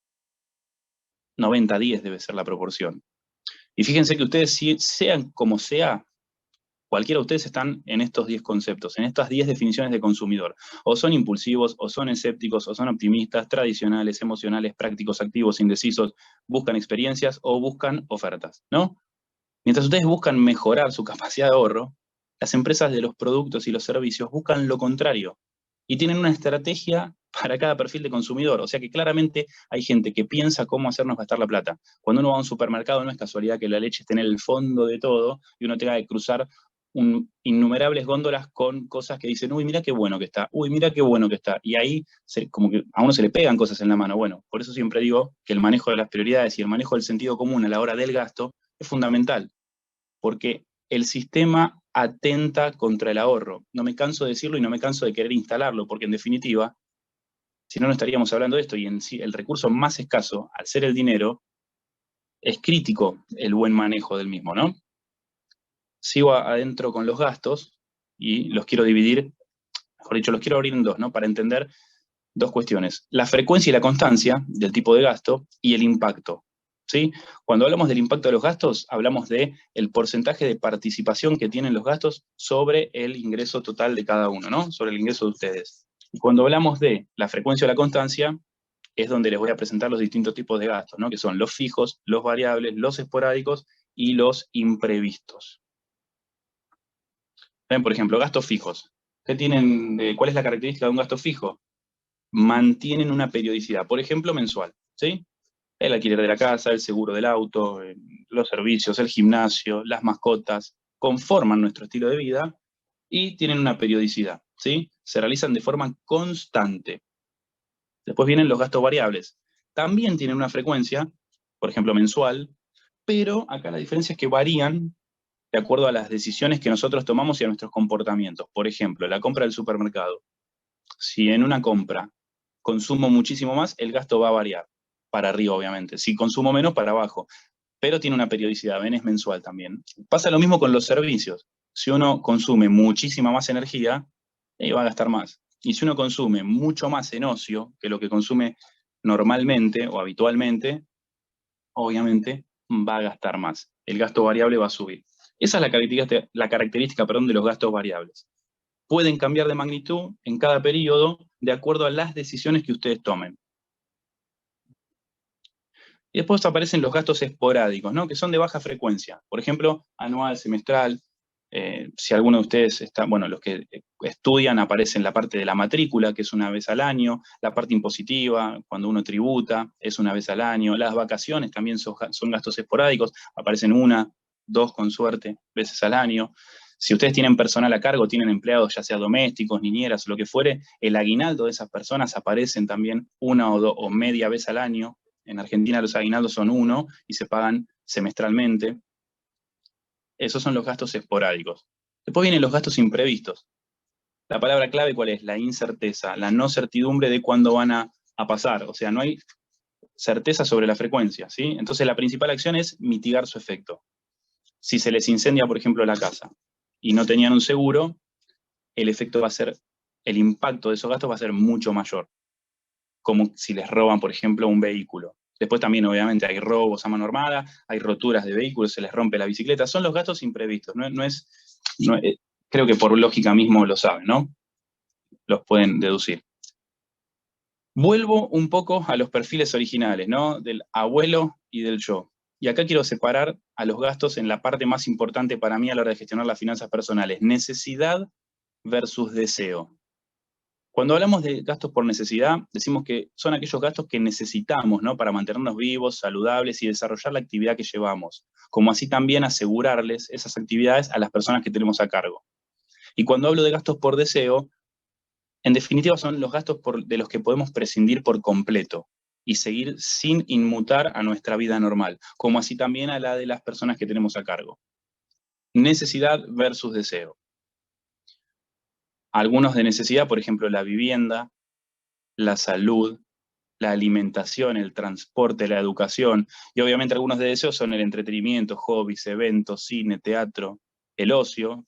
90-10 debe ser la proporción. Y fíjense que ustedes, sean como sea, cualquiera de ustedes están en estos 10 conceptos, en estas 10 definiciones de consumidor. O son impulsivos, o son escépticos, o son optimistas, tradicionales, emocionales, prácticos, activos, indecisos, buscan experiencias o buscan ofertas, ¿no? Mientras ustedes buscan mejorar su capacidad de ahorro, las empresas de los productos y los servicios buscan lo contrario y tienen una estrategia para cada perfil de consumidor. O sea que claramente hay gente que piensa cómo hacernos gastar la plata. Cuando uno va a un supermercado no es casualidad que la leche esté en el fondo de todo y uno tenga que cruzar innumerables góndolas con cosas que dicen, uy, mira qué bueno que está, uy, mira qué bueno que está. Y ahí como que a uno se le pegan cosas en la mano. Bueno, por eso siempre digo que el manejo de las prioridades y el manejo del sentido común a la hora del gasto es fundamental, porque el sistema atenta contra el ahorro. No me canso de decirlo y no me canso de querer instalarlo, porque en definitiva, si no, no estaríamos hablando de esto, y en sí, el recurso más escaso, al ser el dinero, es crítico el buen manejo del mismo, ¿no? Sigo adentro con los gastos y los quiero dividir, mejor dicho, los quiero abrir en dos, ¿no? Para entender dos cuestiones. La frecuencia y la constancia del tipo de gasto y el impacto, ¿sí? Cuando hablamos del impacto de los gastos, hablamos del porcentaje de participación que tienen los gastos sobre el ingreso total de cada uno, ¿no? Sobre el ingreso de ustedes. Y cuando hablamos de la frecuencia o la constancia, es donde les voy a presentar los distintos tipos de gastos, ¿no? Que son los fijos, los variables, los esporádicos y los imprevistos. ¿Ven? Por ejemplo, gastos fijos. ¿Cuál es la característica de un gasto fijo? Mantienen una periodicidad, por ejemplo, mensual, ¿sí? El alquiler de la casa, el seguro del auto, los servicios, el gimnasio, las mascotas, conforman nuestro estilo de vida y tienen una periodicidad, ¿sí? Se realizan de forma constante. Después vienen los gastos variables. También tienen una frecuencia, por ejemplo, mensual, pero acá la diferencia es que varían de acuerdo a las decisiones que nosotros tomamos y a nuestros comportamientos. Por ejemplo, la compra del supermercado. Si en una compra consumo muchísimo más, el gasto va a variar. Para arriba, obviamente. Si consumo menos, para abajo. Pero tiene una periodicidad, ven, es mensual también. Pasa lo mismo con los servicios. Si uno consume muchísima más energía, va a gastar más. Y si uno consume mucho más en ocio que lo que consume normalmente o habitualmente, obviamente va a gastar más. El gasto variable va a subir. Esa es la característica de los gastos variables. Pueden cambiar de magnitud en cada periodo de acuerdo a las decisiones que ustedes tomen. Y después aparecen los gastos esporádicos, ¿no? Que son de baja frecuencia. Por ejemplo, anual, semestral. Si alguno de ustedes está, bueno, los que estudian, aparece en la parte de la matrícula, que es una vez al año. La parte impositiva, cuando uno tributa, es una vez al año. Las vacaciones también son gastos esporádicos. Aparecen 1, 2, con suerte, veces al año. Si ustedes tienen personal a cargo, tienen empleados, ya sea domésticos, niñeras, o lo que fuere, el aguinaldo de esas personas aparecen también 1 o media vez al año. En Argentina los aguinaldos son 1 y se pagan semestralmente. Esos son los gastos esporádicos. Después vienen los gastos imprevistos. La palabra clave, ¿cuál es? La incerteza, la no certidumbre de cuándo van a pasar. O sea, no hay certeza sobre la frecuencia, ¿sí? Entonces la principal acción es mitigar su efecto. Si se les incendia, por ejemplo, la casa y no tenían un seguro, el efecto va a ser, el impacto de esos gastos va a ser mucho mayor. Como si les roban, por ejemplo, un vehículo. Después también, obviamente, hay robos a mano armada, hay roturas de vehículos, se les rompe la bicicleta. Son los gastos imprevistos. Creo que por lógica mismo lo saben, ¿no? Los pueden deducir. Vuelvo un poco a los perfiles originales, ¿no? Del abuelo y del yo. Y acá quiero separar a los gastos en la parte más importante para mí a la hora de gestionar las finanzas personales. Necesidad versus deseo. Cuando hablamos de gastos por necesidad, decimos que son aquellos gastos que necesitamos, ¿no?, para mantenernos vivos, saludables y desarrollar la actividad que llevamos, como así también asegurarles esas actividades a las personas que tenemos a cargo. Y cuando hablo de gastos por deseo, en definitiva son los gastos de los que podemos prescindir por completo y seguir sin inmutar a nuestra vida normal, como así también a la de las personas que tenemos a cargo. Necesidad versus deseo. Algunos de necesidad, por ejemplo, la vivienda, la salud, la alimentación, el transporte, la educación, y obviamente algunos de deseos son el entretenimiento, hobbies, eventos, cine, teatro, el ocio,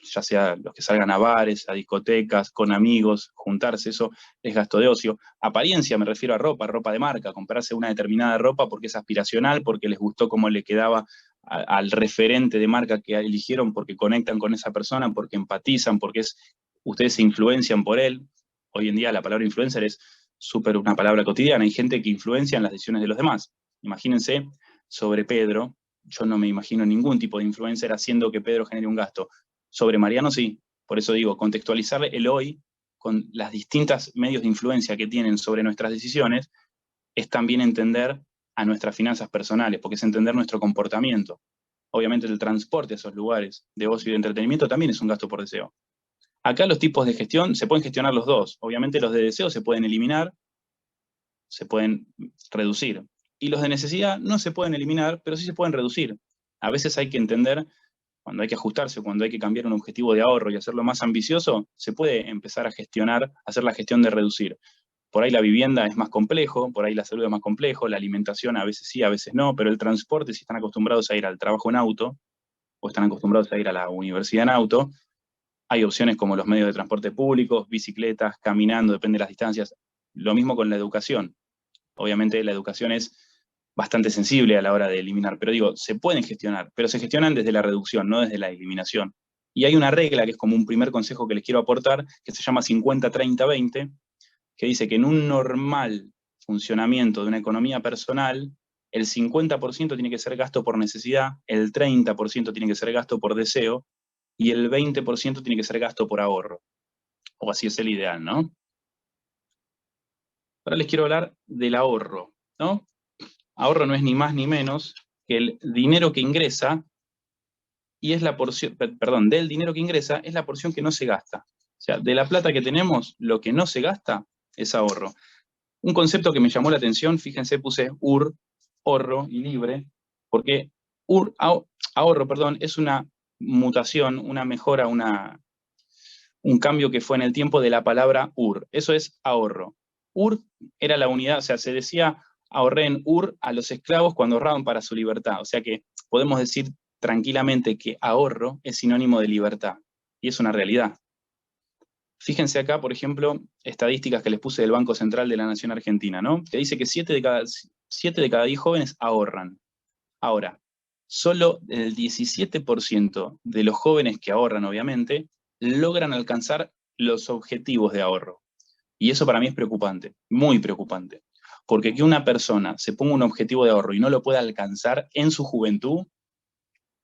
ya sea los que salgan a bares, a discotecas, con amigos, juntarse, eso es gasto de ocio. Apariencia, me refiero a ropa de marca, comprarse una determinada ropa porque es aspiracional, porque les gustó cómo le quedaba al referente de marca que eligieron, porque conectan con esa persona, porque empatizan, porque ustedes se influencian por él. Hoy en día la palabra influencer es súper una palabra cotidiana. Hay gente que influencia en las decisiones de los demás. Imagínense sobre Pedro, yo no me imagino ningún tipo de influencer haciendo que Pedro genere un gasto. Sobre Mariano sí, por eso digo, contextualizar el hoy con las distintas medios de influencia que tienen sobre nuestras decisiones es también entender a nuestras finanzas personales, porque es entender nuestro comportamiento. Obviamente el transporte a esos lugares de ocio y de entretenimiento también es un gasto por deseo. Acá los tipos de gestión se pueden gestionar los dos. Obviamente los de deseo se pueden eliminar, se pueden reducir. Y los de necesidad no se pueden eliminar, pero sí se pueden reducir. A veces hay que entender, cuando hay que ajustarse, cuando hay que cambiar un objetivo de ahorro y hacerlo más ambicioso, se puede empezar a gestionar, hacer la gestión de reducir. Por ahí la vivienda es más complejo, por ahí la salud es más complejo, la alimentación a veces sí, a veces no, pero el transporte, si están acostumbrados a ir al trabajo en auto, o están acostumbrados a ir a la universidad en auto, hay opciones como los medios de transporte públicos, bicicletas, caminando, depende de las distancias. Lo mismo con la educación. Obviamente la educación es bastante sensible a la hora de eliminar, pero digo, se pueden gestionar, pero se gestionan desde la reducción, no desde la eliminación. Y hay una regla que es como un primer consejo que les quiero aportar, que se llama 50-30-20, que dice que en un normal funcionamiento de una economía personal, el 50% tiene que ser gasto por necesidad, el 30% tiene que ser gasto por deseo, y el 20% tiene que ser gasto por ahorro. O así es el ideal, ¿no? Ahora les quiero hablar del ahorro, ¿no? Ahorro no es ni más ni menos que el dinero que ingresa, y es la porción, perdón, del dinero que ingresa es la porción que no se gasta. O sea, de la plata que tenemos, lo que no se gasta es ahorro. Un concepto que me llamó la atención, fíjense, puse ahorro y libre, porque ahorro, perdón, es una mutación, una mejora, un cambio que fue en el tiempo de la palabra Eso es ahorro. Era la unidad, o sea, se decía ahorré en a los esclavos cuando ahorraban para su libertad. O sea que podemos decir tranquilamente que ahorro es sinónimo de libertad. Y es una realidad. Fíjense acá, por ejemplo, estadísticas que les puse del Banco Central de la Nación Argentina, ¿no? Que dice que 7 de cada 10 jóvenes ahorran. Ahora, solo el 17% de los jóvenes que ahorran, obviamente, logran alcanzar los objetivos de ahorro. Y eso para mí es preocupante, muy preocupante. Porque que una persona se ponga un objetivo de ahorro y no lo pueda alcanzar en su juventud,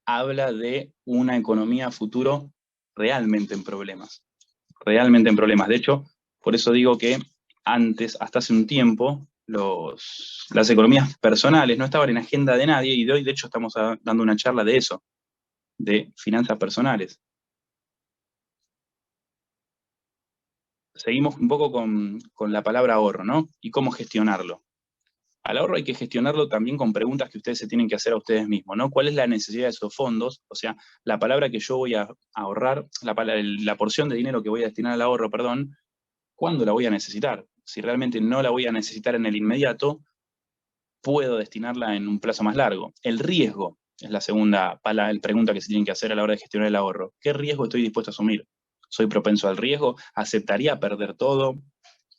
habla de una economía a futuro realmente en problemas. Realmente en problemas. De hecho, por eso digo que antes, hasta hace un tiempo, las economías personales no estaban en agenda de nadie, y de hoy, de hecho, estamos dando una charla de eso, de finanzas personales. Seguimos un poco con la palabra ahorro, ¿no? Y cómo gestionarlo. Al ahorro hay que gestionarlo también con preguntas que ustedes se tienen que hacer a ustedes mismos, ¿no? ¿Cuál es la necesidad de esos fondos? O sea, la palabra que yo voy a ahorrar, la porción de dinero que voy a destinar al ahorro, perdón, ¿cuándo la voy a necesitar? Si realmente no la voy a necesitar en el inmediato, puedo destinarla en un plazo más largo. El riesgo es la segunda pregunta que se tienen que hacer a la hora de gestionar el ahorro. ¿Qué riesgo estoy dispuesto a asumir? ¿Soy propenso al riesgo? ¿Aceptaría perder todo?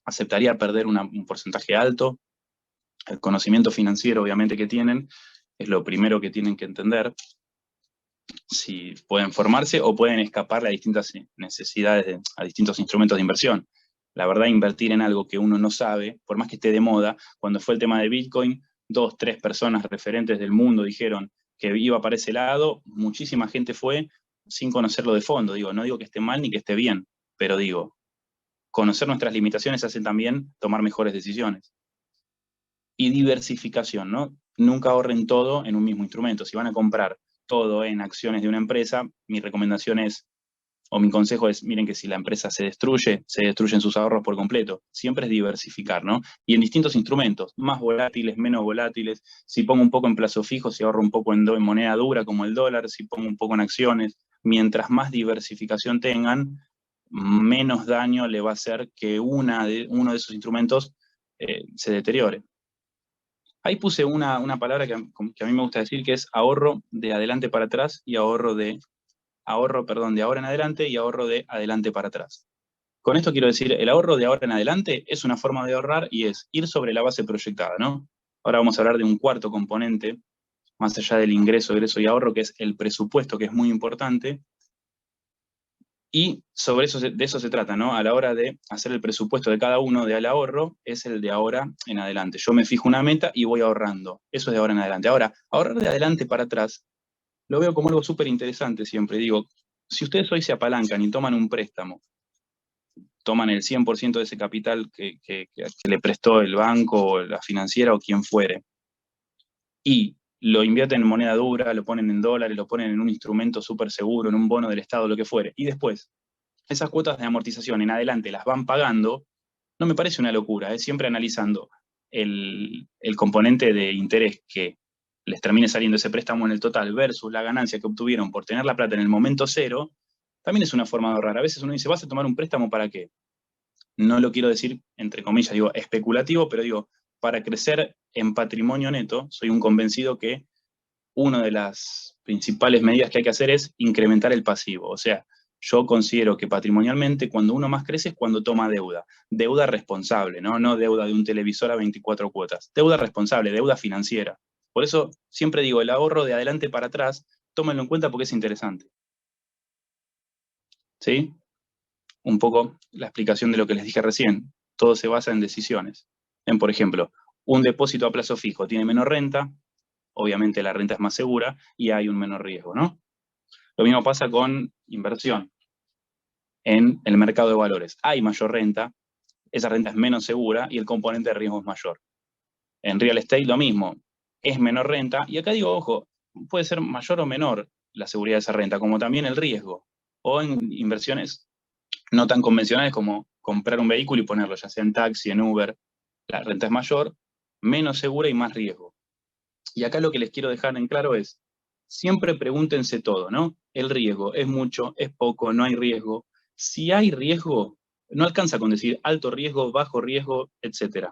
¿Aceptaría perder un porcentaje alto? El conocimiento financiero, obviamente, que tienen, es lo primero que tienen que entender. Si pueden formarse o pueden escapar a distintas necesidades, a distintos instrumentos de inversión. La verdad, invertir en algo que uno no sabe, por más que esté de moda, cuando fue el tema de Bitcoin, 2, 3 personas referentes del mundo dijeron que iba para ese lado, muchísima gente fue sin conocerlo de fondo. No digo que esté mal ni que esté bien, pero digo, conocer nuestras limitaciones hace también tomar mejores decisiones. Y diversificación, ¿no? Nunca ahorren todo en un mismo instrumento. Si van a comprar todo en acciones de una empresa, mi recomendación es, o mi consejo es, miren que si la empresa se destruyen sus ahorros por completo. Siempre es diversificar, ¿no? Y en distintos instrumentos, más volátiles, menos volátiles. Si pongo un poco en plazo fijo, si ahorro un poco en moneda dura como el dólar, si pongo un poco en acciones. Mientras más diversificación tengan, menos daño le va a hacer que uno de esos instrumentos se deteriore. Ahí puse una palabra que a mí me gusta decir, que es ahorro de adelante para atrás y ahorro de ahora en adelante y ahorro de adelante para atrás. Con esto quiero decir, el ahorro de ahora en adelante es una forma de ahorrar y es ir sobre la base proyectada, ¿no? Ahora vamos a hablar de un cuarto componente, más allá del ingreso, egreso y ahorro, que es el presupuesto, que es muy importante. Y de eso se trata, ¿no? A la hora de hacer el presupuesto de cada uno del ahorro, es el de ahora en adelante. Yo me fijo una meta y voy ahorrando. Eso es de ahora en adelante. Ahora, ahorrar de adelante para atrás, lo veo como algo súper interesante siempre. Digo, si ustedes hoy se apalancan y toman un préstamo, toman el 100% de ese capital que le prestó el banco o la financiera o quien fuere, y lo invierten en moneda dura, lo ponen en dólares, lo ponen en un instrumento súper seguro, en un bono del Estado, lo que fuere, y después esas cuotas de amortización en adelante las van pagando, no me parece una locura, siempre analizando el componente de interés que les termine saliendo ese préstamo en el total versus la ganancia que obtuvieron por tener la plata en el momento cero, también es una forma de ahorrar. A veces uno dice, ¿vas a tomar un préstamo para qué? No lo quiero decir, entre comillas, digo, especulativo, pero digo, para crecer en patrimonio neto, soy un convencido que una de las principales medidas que hay que hacer es incrementar el pasivo. O sea, yo considero que patrimonialmente cuando uno más crece es cuando toma deuda. Deuda responsable, ¿no? No deuda de un televisor a 24 cuotas. Deuda responsable, deuda financiera. Por eso siempre digo, el ahorro de adelante para atrás, tómenlo en cuenta porque es interesante. ¿Sí? Un poco la explicación de lo que les dije recién. Todo se basa en decisiones. Por ejemplo, un depósito a plazo fijo tiene menos renta, obviamente la renta es más segura y hay un menor riesgo, ¿no? Lo mismo pasa con inversión. En el mercado de valores hay mayor renta, esa renta es menos segura y el componente de riesgo es mayor. En real estate lo mismo, es menor renta, y acá digo, ojo, puede ser mayor o menor la seguridad de esa renta, como también el riesgo, o en inversiones no tan convencionales como comprar un vehículo y ponerlo, ya sea en taxi, en Uber, la renta es mayor, menos segura y más riesgo. Y acá lo que les quiero dejar en claro es, siempre pregúntense todo, ¿no? El riesgo, ¿es mucho, es poco, no hay riesgo? Si hay riesgo, no alcanza con decir alto riesgo, bajo riesgo, etc.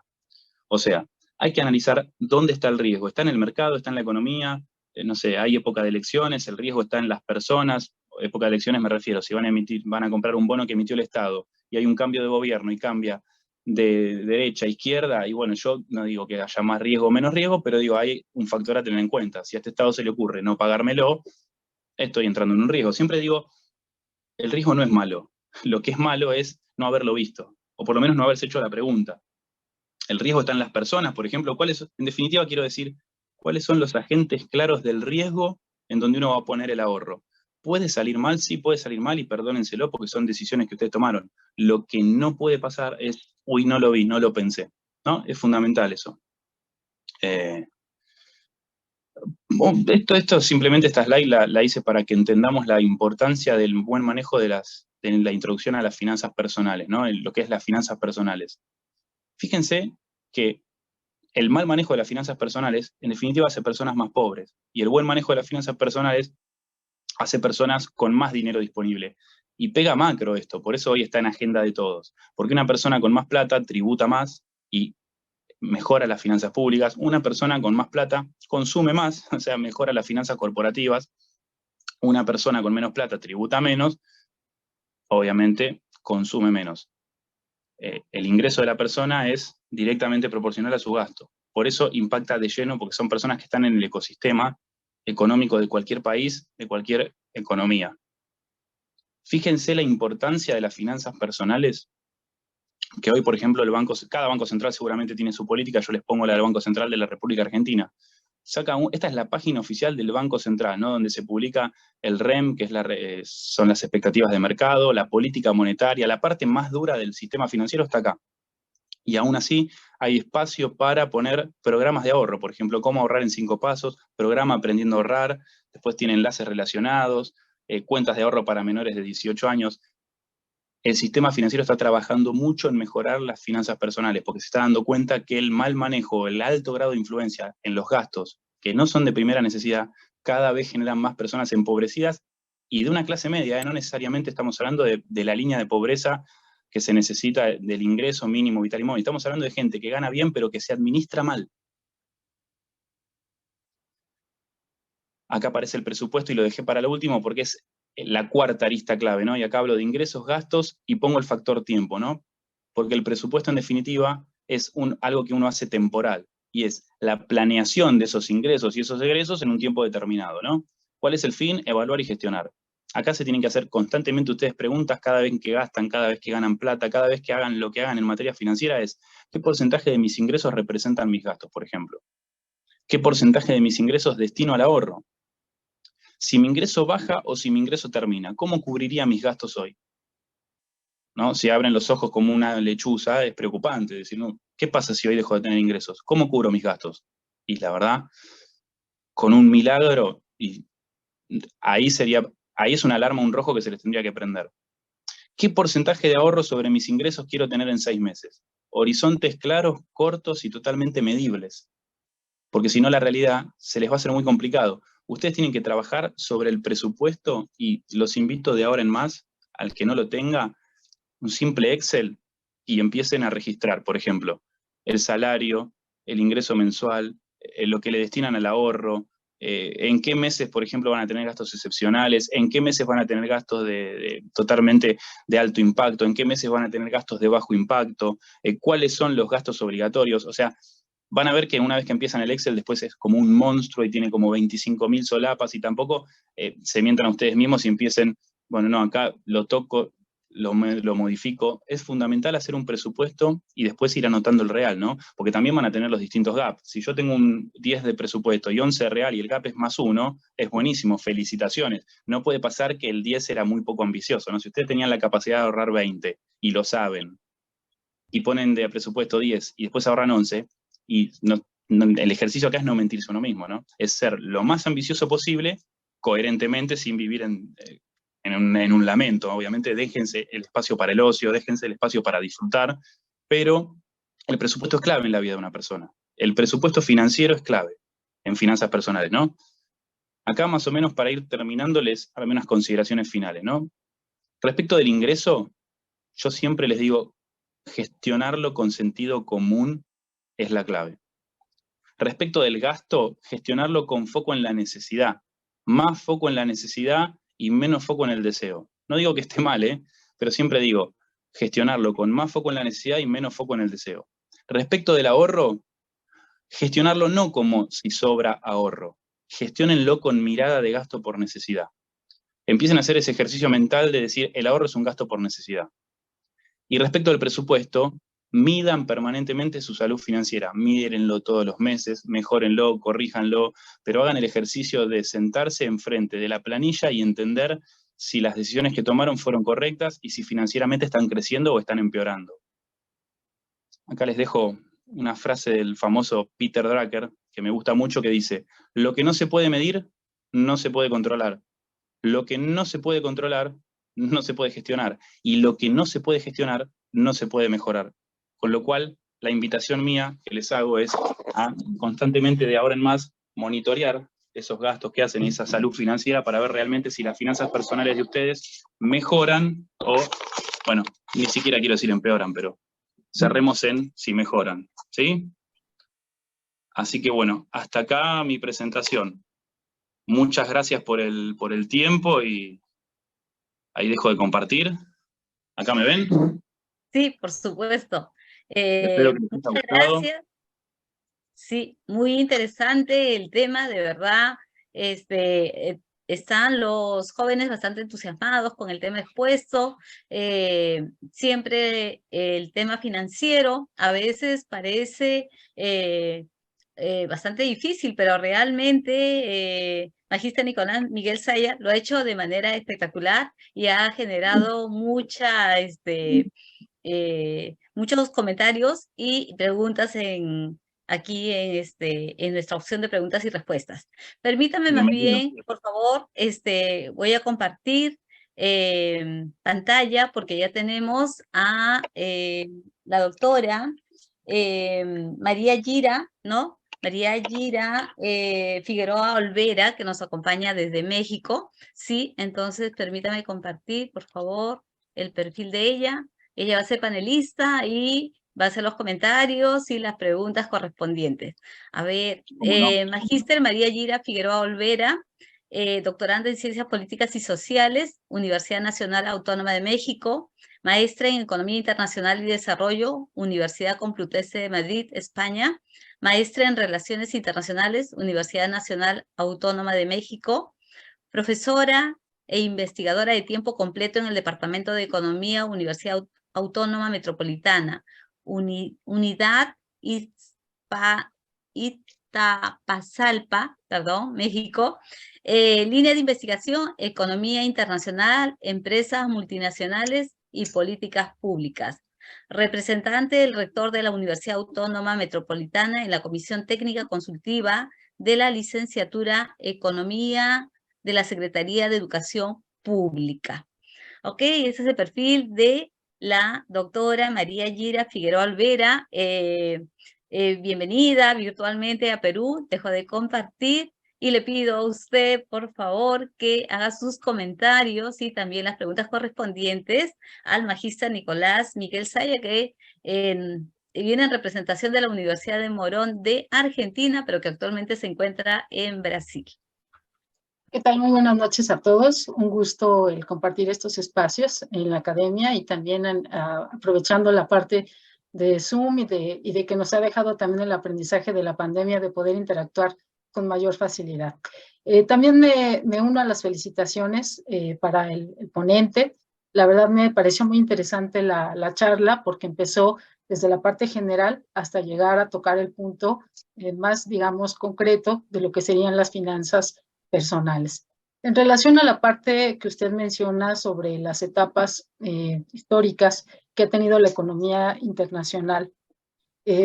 O sea, hay que analizar dónde está el riesgo. ¿Está en el mercado? ¿Está en la economía? No sé, hay época de elecciones, el riesgo está en las personas. Época de elecciones me refiero, si van a comprar un bono que emitió el Estado y hay un cambio de gobierno y cambia de derecha a izquierda, y bueno, yo no digo que haya más riesgo o menos riesgo, pero digo, hay un factor a tener en cuenta. Si a este Estado se le ocurre no pagármelo, estoy entrando en un riesgo. Siempre digo, el riesgo no es malo. Lo que es malo es no haberlo visto, o por lo menos no haberse hecho la pregunta. El riesgo está en las personas, por ejemplo. En definitiva, quiero decir, ¿cuáles son los agentes claros del riesgo en donde uno va a poner el ahorro? ¿Puede salir mal? Sí, puede salir mal y perdónenselo porque son decisiones que ustedes tomaron. Lo que no puede pasar es, uy, no lo vi, no lo pensé, ¿no? Es fundamental eso. Simplemente esta slide la hice para que entendamos la importancia del buen manejo de la introducción a las finanzas personales, ¿no? Lo que es las finanzas personales. Fíjense que el mal manejo de las finanzas personales, en definitiva, hace personas más pobres. Y el buen manejo de las finanzas personales hace personas con más dinero disponible. Y pega macro esto, por eso hoy está en agenda de todos. Porque una persona con más plata tributa más y mejora las finanzas públicas. Una persona con más plata consume más, o sea, mejora las finanzas corporativas. Una persona con menos plata tributa menos, obviamente consume menos. El ingreso de la persona es directamente proporcional a su gasto. Por eso impacta de lleno, porque son personas que están en el ecosistema económico de cualquier país, de cualquier economía. Fíjense la importancia de las finanzas personales, que hoy, por ejemplo, cada banco central seguramente tiene su política. Yo les pongo la del Banco Central de la República Argentina. esta es la página oficial del Banco Central, ¿no? Donde se publica el REM, que son las expectativas de mercado, la política monetaria, la parte más dura del sistema financiero está acá. Y aún así hay espacio para poner programas de ahorro, por ejemplo, cómo ahorrar en 5 pasos, programa Aprendiendo a Ahorrar, después tiene enlaces relacionados, cuentas de ahorro para menores de 18 años. El sistema financiero está trabajando mucho en mejorar las finanzas personales, porque se está dando cuenta que el mal manejo, el alto grado de influencia en los gastos, que no son de primera necesidad, cada vez generan más personas empobrecidas y de una clase media, no necesariamente estamos hablando de la línea de pobreza que se necesita del ingreso mínimo vital y móvil. Estamos hablando de gente que gana bien, pero que se administra mal. Acá aparece el presupuesto y lo dejé para lo último porque es la cuarta arista clave, ¿no? Y acá hablo de ingresos, gastos y pongo el factor tiempo, ¿no? Porque el presupuesto, en definitiva, es algo que uno hace temporal, y es la planeación de esos ingresos y esos egresos en un tiempo determinado, ¿no? ¿Cuál es el fin? Evaluar y gestionar. Acá se tienen que hacer constantemente ustedes preguntas cada vez que gastan, cada vez que ganan plata, cada vez que hagan lo que hagan en materia financiera es ¿qué porcentaje de mis ingresos representan mis gastos, por ejemplo? ¿Qué porcentaje de mis ingresos destino al ahorro? Si mi ingreso baja o si mi ingreso termina, ¿cómo cubriría mis gastos hoy? ¿No? Si abren los ojos como una lechuza, es preocupante. Decir, no, ¿qué pasa si hoy dejo de tener ingresos? ¿Cómo cubro mis gastos? Y la verdad, con un milagro, y ahí es una alarma, un rojo que se les tendría que prender. ¿Qué porcentaje de ahorro sobre mis ingresos quiero tener en 6 meses? Horizontes claros, cortos y totalmente medibles. Porque si no, la realidad se les va a hacer muy complicado. Ustedes tienen que trabajar sobre el presupuesto y los invito de ahora en más, al que no lo tenga, un simple Excel y empiecen a registrar, por ejemplo, el salario, el ingreso mensual, lo que le destinan al ahorro, en qué meses, por ejemplo, van a tener gastos excepcionales, en qué meses van a tener gastos totalmente de alto impacto, en qué meses van a tener gastos de bajo impacto, cuáles son los gastos obligatorios. O sea, van a ver que una vez que empiezan el Excel, después es como un monstruo y tiene como 25.000 solapas y tampoco se mientan a ustedes mismos y empiecen, bueno, no, acá lo toco, lo modifico. Es fundamental hacer un presupuesto y después ir anotando el real, ¿no? Porque también van a tener los distintos gaps. Si yo tengo un 10 de presupuesto y 11 de real y el gap es +1, es buenísimo, felicitaciones. No puede pasar que el 10 era muy poco ambicioso, ¿no? Si ustedes tenían la capacidad de ahorrar 20 y lo saben, y ponen de presupuesto 10 y después ahorran 11, y el ejercicio acá es no mentirse a uno mismo, ¿no? Es ser lo más ambicioso posible, coherentemente, sin vivir en un lamento. Obviamente, déjense el espacio para el ocio, déjense el espacio para disfrutar, pero el presupuesto es clave en la vida de una persona. El presupuesto financiero es clave en finanzas personales, ¿no? Acá, más o menos, para ir terminándoles, algunas consideraciones finales, ¿no? Respecto del ingreso, yo siempre les digo, gestionarlo con sentido común es la clave. Respecto del gasto, gestionarlo con foco en la necesidad. Más foco en la necesidad y menos foco en el deseo. No digo que esté mal, pero siempre digo, gestionarlo con más foco en la necesidad y menos foco en el deseo. Respecto del ahorro, gestionarlo no como si sobra ahorro. Gestiónenlo con mirada de gasto por necesidad. Empiecen a hacer ese ejercicio mental de decir, el ahorro es un gasto por necesidad. Y respecto al presupuesto, midan permanentemente su salud financiera, mídenlo todos los meses, mejórenlo, corríjanlo, pero hagan el ejercicio de sentarse enfrente de la planilla y entender si las decisiones que tomaron fueron correctas y si financieramente están creciendo o están empeorando. Acá les dejo una frase del famoso Peter Drucker, que me gusta mucho, que dice, lo que no se puede medir, no se puede controlar. Lo que no se puede controlar, no se puede gestionar. Y lo que no se puede gestionar, no se puede mejorar. Con lo cual, la invitación mía que les hago es a constantemente de ahora en más monitorear esos gastos que hacen y esa salud financiera para ver realmente si las finanzas personales de ustedes mejoran o, bueno, ni siquiera quiero decir empeoran, pero cerremos en si mejoran, ¿sí? Así que bueno, hasta acá mi presentación. Muchas gracias por el tiempo y ahí dejo de compartir. ¿Acá me ven? Sí, por supuesto. Espero que les haya Muchas gustado. gracias. Sí, muy interesante el tema, de verdad. Están los jóvenes bastante entusiasmados con el tema expuesto. Siempre el tema financiero a veces parece bastante difícil, pero realmente Magíster Nicolás Miguel Saya lo ha hecho de manera espectacular y ha generado muchos comentarios y preguntas aquí en nuestra opción de preguntas y respuestas. Permítame más bien, por favor, voy a compartir pantalla porque ya tenemos a la doctora María Gira, ¿no? María Gira Figueroa Olvera, que nos acompaña desde México, ¿sí? Entonces, permítame compartir, por favor, el perfil de ella. Ella va a ser panelista y va a hacer los comentarios y las preguntas correspondientes. A ver, Magíster María Gira Figueroa Olvera, doctoranda en Ciencias Políticas y Sociales, Universidad Nacional Autónoma de México, maestra en Economía Internacional y Desarrollo, Universidad Complutense de Madrid, España, maestra en Relaciones Internacionales, Universidad Nacional Autónoma de México, profesora e investigadora de tiempo completo en el Departamento de Economía, Universidad Autónoma Metropolitana, Unidad Iztapalapa, México, línea de investigación, Economía Internacional, Empresas Multinacionales y Políticas Públicas. Representante del rector de la Universidad Autónoma Metropolitana en la Comisión Técnica Consultiva de la Licenciatura Economía de la Secretaría de Educación Pública. Ok, ese es el perfil de la doctora María Gira Figueroa Olvera. Bienvenida virtualmente a Perú. Dejo de compartir y le pido a usted, por favor, que haga sus comentarios y también las preguntas correspondientes al magíster Nicolás Miguel Saya, que viene en representación de la Universidad de Morón de Argentina, pero que actualmente se encuentra en Brasil. ¿Qué tal? Muy buenas noches a todos. Un gusto el compartir estos espacios en la academia y también aprovechando la parte de Zoom y de que nos ha dejado también el aprendizaje de la pandemia de poder interactuar con mayor facilidad. También me uno a las felicitaciones para el ponente. La verdad me pareció muy interesante la charla porque empezó desde la parte general hasta llegar a tocar el punto más, digamos, concreto de lo que serían las finanzas personales. En relación a la parte que usted menciona sobre las etapas históricas que ha tenido la economía internacional,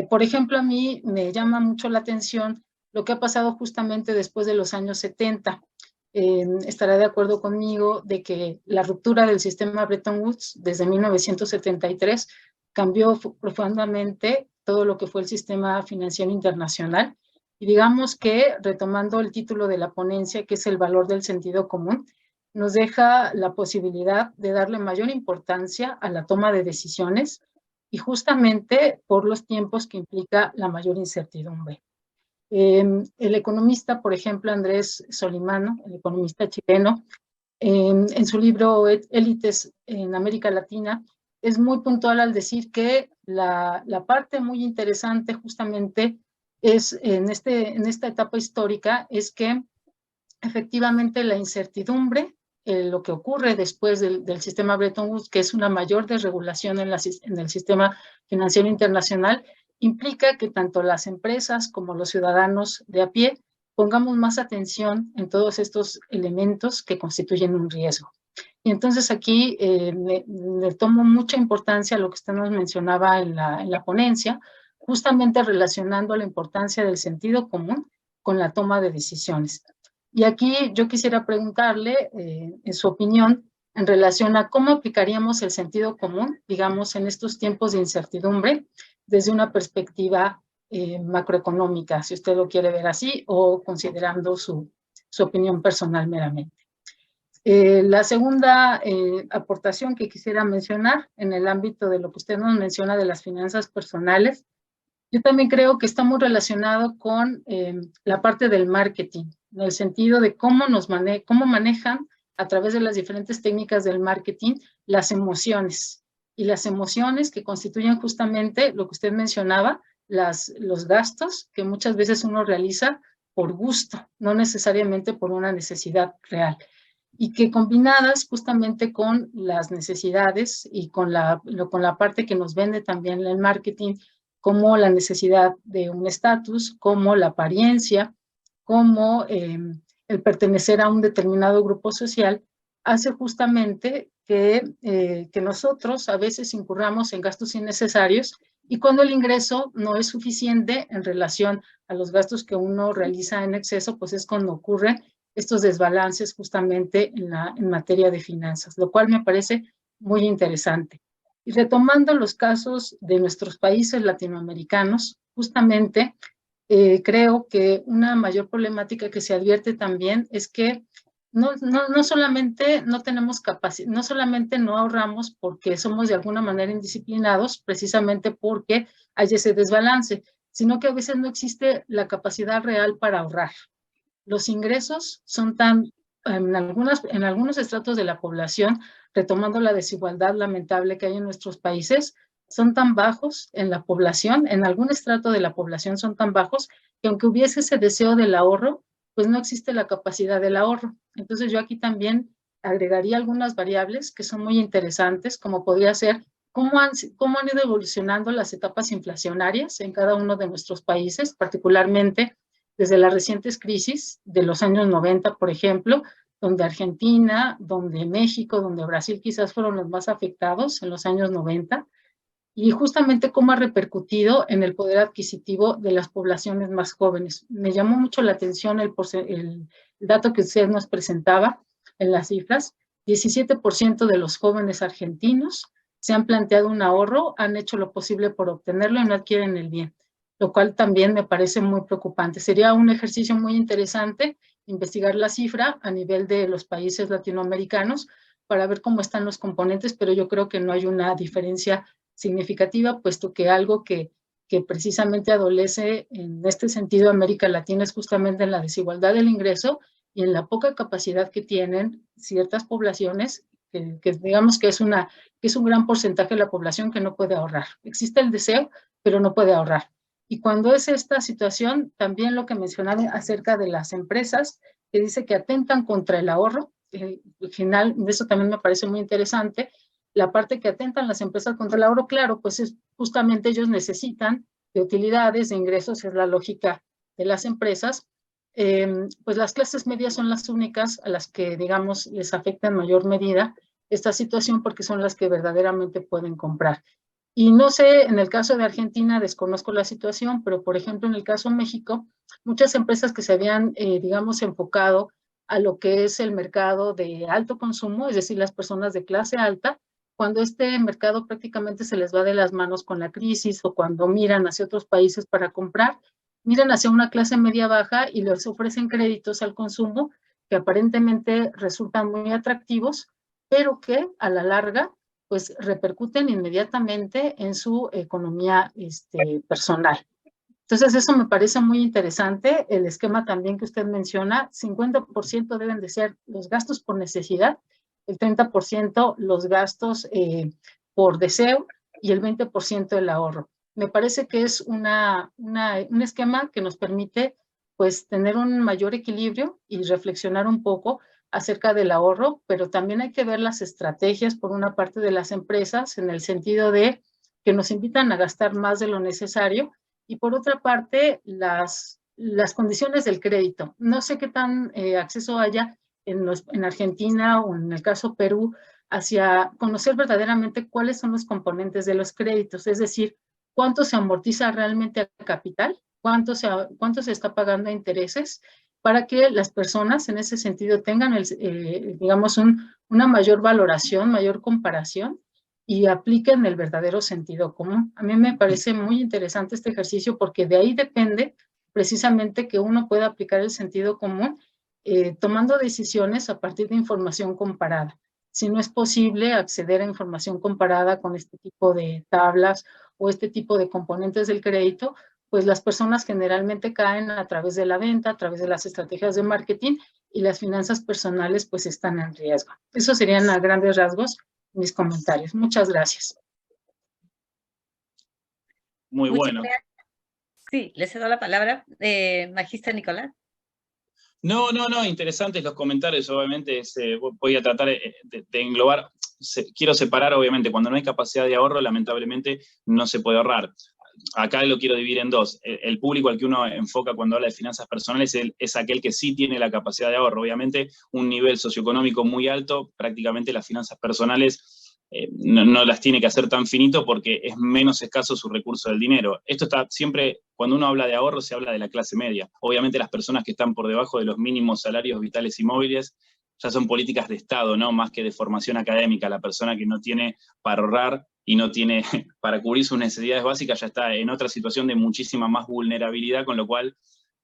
por ejemplo, a mí me llama mucho la atención lo que ha pasado justamente después de los años 70. Estará de acuerdo conmigo de que la ruptura del sistema Bretton Woods desde 1973 cambió profundamente todo lo que fue el sistema financiero internacional. Y digamos que, retomando el título de la ponencia, que es el valor del sentido común, nos deja la posibilidad de darle mayor importancia a la toma de decisiones y justamente por los tiempos que implica la mayor incertidumbre. El economista, por ejemplo, Andrés Solimano, el economista chileno, en su libro Élites en América Latina, es muy puntual al decir que la parte muy interesante justamente es en esta etapa histórica es que efectivamente la incertidumbre, lo que ocurre después del sistema Bretton Woods, que es una mayor desregulación en el sistema financiero internacional, implica que tanto las empresas como los ciudadanos de a pie pongamos más atención en todos estos elementos que constituyen un riesgo. Y entonces aquí le tomo mucha importancia a lo que usted nos mencionaba en la ponencia, justamente relacionando la importancia del sentido común con la toma de decisiones. Y aquí yo quisiera preguntarle, en su opinión, en relación a cómo aplicaríamos el sentido común, digamos, en estos tiempos de incertidumbre, desde una perspectiva macroeconómica, si usted lo quiere ver así, o considerando su opinión personal meramente. La segunda aportación que quisiera mencionar en el ámbito de lo que usted nos menciona de las finanzas personales, yo también creo que está muy relacionado con la parte del marketing, en el sentido de cómo manejan a través de las diferentes técnicas del marketing las emociones. Y las emociones que constituyen justamente lo que usted mencionaba, los gastos que muchas veces uno realiza por gusto, no necesariamente por una necesidad real. Y que combinadas justamente con las necesidades y con la parte que nos vende también el marketing, como la necesidad de un estatus, como la apariencia, como el pertenecer a un determinado grupo social, hace justamente que nosotros a veces incurramos en gastos innecesarios y cuando el ingreso no es suficiente en relación a los gastos que uno realiza en exceso, pues es cuando ocurren estos desbalances justamente en materia de finanzas, lo cual me parece muy interesante. Y retomando los casos de nuestros países latinoamericanos, justamente creo que una mayor problemática que se advierte también es que no solamente no tenemos capacidad, no solamente no ahorramos porque somos de alguna manera indisciplinados, precisamente porque hay ese desbalance, sino que a veces no existe la capacidad real para ahorrar. Los ingresos son en algunos estratos de la población, retomando la desigualdad lamentable que hay en nuestros países, son tan bajos en la población, en algún estrato de la población son tan bajos, que aunque hubiese ese deseo del ahorro, pues no existe la capacidad del ahorro. Entonces yo aquí también agregaría algunas variables que son muy interesantes, como podría ser cómo han ido evolucionando las etapas inflacionarias en cada uno de nuestros países, particularmente desde las recientes crisis de los años 90, por ejemplo, donde Argentina, donde México, donde Brasil quizás fueron los más afectados en los años 90, y justamente cómo ha repercutido en el poder adquisitivo de las poblaciones más jóvenes. Me llamó mucho la atención el dato que usted nos presentaba en las cifras. 17% de los jóvenes argentinos se han planteado un ahorro, han hecho lo posible por obtenerlo y no adquieren el bien, lo cual también me parece muy preocupante. Sería un ejercicio muy interesante investigar la cifra a nivel de los países latinoamericanos para ver cómo están los componentes, pero yo creo que no hay una diferencia significativa, puesto que algo que precisamente adolece en este sentido América Latina es justamente en la desigualdad del ingreso y en la poca capacidad que tienen ciertas poblaciones, que digamos que es un gran porcentaje de la población que no puede ahorrar. Existe el deseo, pero no puede ahorrar. Y cuando es esta situación, también lo que mencionaba acerca de las empresas, que dice que atentan contra el ahorro, al final, eso también me parece muy interesante, la parte que atentan las empresas contra el ahorro, claro, pues es justamente ellos necesitan de utilidades, de ingresos, es la lógica de las empresas, pues las clases medias son las únicas a las que, digamos, les afecta en mayor medida esta situación porque son las que verdaderamente pueden comprar. Y no sé, en el caso de Argentina desconozco la situación, pero por ejemplo en el caso de México, muchas empresas que se habían, digamos, enfocado a lo que es el mercado de alto consumo, es decir, las personas de clase alta, cuando este mercado prácticamente se les va de las manos con la crisis o cuando miran hacia otros países para comprar, miran hacia una clase media baja y les ofrecen créditos al consumo que aparentemente resultan muy atractivos, pero que a la larga pues repercuten inmediatamente en su economía personal. Entonces eso me parece muy interesante. El esquema también que usted menciona, 50% deben de ser los gastos por necesidad, el 30% los gastos por deseo y el 20% el ahorro. Me parece que es un esquema que nos permite pues tener un mayor equilibrio y reflexionar un poco acerca del ahorro, pero también hay que ver las estrategias por una parte de las empresas en el sentido de que nos invitan a gastar más de lo necesario y por otra parte las condiciones del crédito. No sé qué tan acceso haya en Argentina o en el caso Perú hacia conocer verdaderamente cuáles son los componentes de los créditos, es decir, cuánto se amortiza realmente al capital, cuánto se está pagando a intereses, para que las personas en ese sentido tengan, digamos, una mayor valoración, mayor comparación y apliquen el verdadero sentido común. A mí me parece muy interesante este ejercicio porque de ahí depende precisamente que uno pueda aplicar el sentido común tomando decisiones a partir de información comparada. Si no es posible acceder a información comparada con este tipo de tablas o este tipo de componentes del crédito, pues las personas generalmente caen a través de la venta, a través de las estrategias de marketing y las finanzas personales pues están en riesgo. Eso serían a grandes rasgos mis comentarios. Muchas gracias. Muy bueno. Sí, le cedo la palabra. Magíster Nicolás. No, interesantes los comentarios, obviamente, voy a tratar de englobar, quiero separar, obviamente, cuando no hay capacidad de ahorro, lamentablemente no se puede ahorrar. acá lo quiero dividir en dos. El público al que uno enfoca cuando habla de finanzas personales es aquel que sí tiene la capacidad de ahorro. Obviamente, un nivel socioeconómico muy alto, prácticamente las finanzas personales no las tiene que hacer tan finito porque es menos escaso su recurso del dinero. Esto está siempre, cuando uno habla de ahorro, se habla de la clase media. Obviamente las personas que están por debajo de los mínimos salarios vitales y móviles ya son políticas de Estado, ¿no? Más que de formación académica. La persona que no tiene para ahorrar y no tiene para cubrir sus necesidades básicas ya está en otra situación de muchísima más vulnerabilidad, con lo cual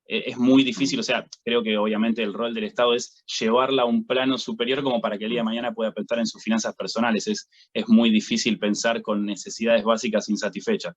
es muy difícil. O sea, creo que obviamente el rol del Estado es llevarla a un plano superior como para que el día de mañana pueda pensar en sus finanzas personales. Es muy difícil pensar con necesidades básicas insatisfechas.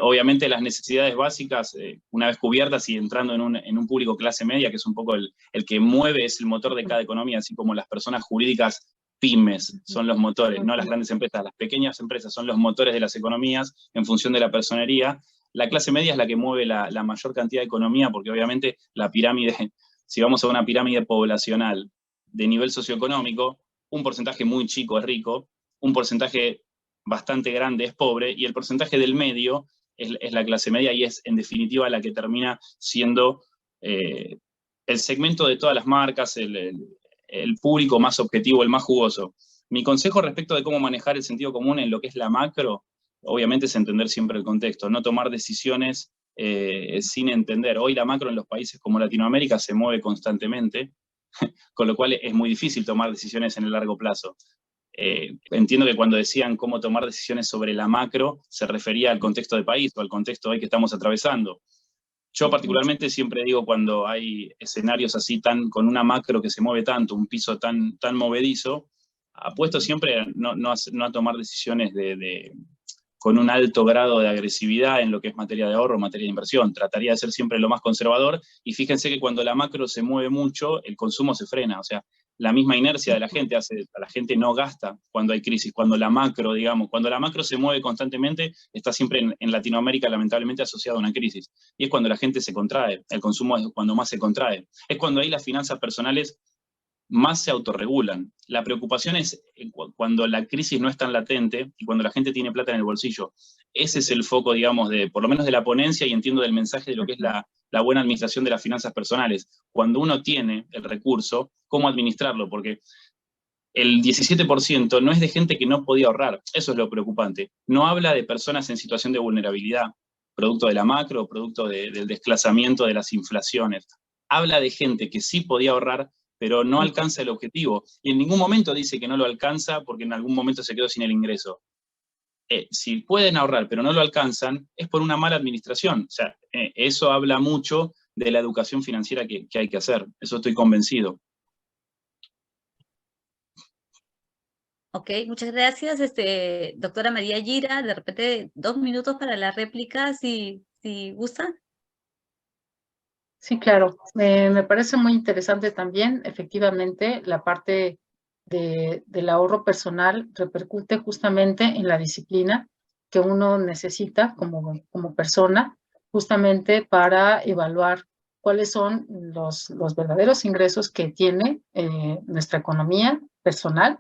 Obviamente las necesidades básicas, una vez cubiertas y entrando en un público clase media, que es un poco el que mueve, es el motor de cada economía, así como las personas jurídicas pymes son los motores, no las grandes empresas, las pequeñas empresas son los motores de las economías en función de la personería. La clase media es la que mueve la mayor cantidad de economía, porque obviamente la pirámide, si vamos a una pirámide poblacional de nivel socioeconómico, un porcentaje muy chico es rico, un porcentaje bastante grande es pobre, y el porcentaje del medio es la clase media, y es en definitiva la que termina siendo el segmento de todas las marcas, el público más objetivo, el más jugoso. Mi consejo respecto de cómo manejar el sentido común en lo que es la macro, obviamente es entender siempre el contexto, no tomar decisiones sin entender. Hoy la macro en los países como Latinoamérica se mueve constantemente, con lo cual es muy difícil tomar decisiones en el largo plazo. Entiendo que cuando decían cómo tomar decisiones sobre la macro, se refería al contexto de país o al contexto hoy que estamos atravesando. Yo particularmente siempre digo, cuando hay escenarios así con una macro que se mueve tanto, un piso tan movedizo, apuesto siempre a no a tomar decisiones con un alto grado de agresividad en lo que es materia de ahorro, materia de inversión. Trataría de ser siempre lo más conservador, y fíjense que cuando la macro se mueve mucho, el consumo se frena. O sea, la misma inercia de la gente hace a la gente no gasta cuando hay crisis. Cuando la macro, cuando la macro se mueve constantemente, está siempre en Latinoamérica lamentablemente asociado a una crisis. Y es cuando la gente se contrae, el consumo es cuando más se contrae. Es cuando ahí las finanzas personales más se autorregulan. La preocupación es cuando la crisis no es tan latente y cuando la gente tiene plata en el bolsillo. Ese es el foco, digamos, por lo menos de la ponencia, y entiendo del mensaje de lo que es la buena administración de las finanzas personales. Cuando uno tiene el recurso, ¿cómo administrarlo? Porque el 17% no es de gente que no podía ahorrar. Eso es lo preocupante. No habla de personas en situación de vulnerabilidad, producto de la macro, producto del desplazamiento de las inflaciones. Habla de gente que sí podía ahorrar, pero no alcanza el objetivo. Y en ningún momento dice que no lo alcanza porque en algún momento se quedó sin el ingreso. Si pueden ahorrar pero no lo alcanzan, es por una mala administración. O sea, eso habla mucho de la educación financiera que hay que hacer. Eso estoy convencido. Ok, muchas gracias, doctora María Gira. De repente, 2 minutos para la réplica, si gusta. Sí, claro. Me parece muy interesante también, efectivamente, la parte del ahorro personal repercute justamente en la disciplina que uno necesita como persona, justamente para evaluar cuáles son los verdaderos ingresos que tiene nuestra economía personal,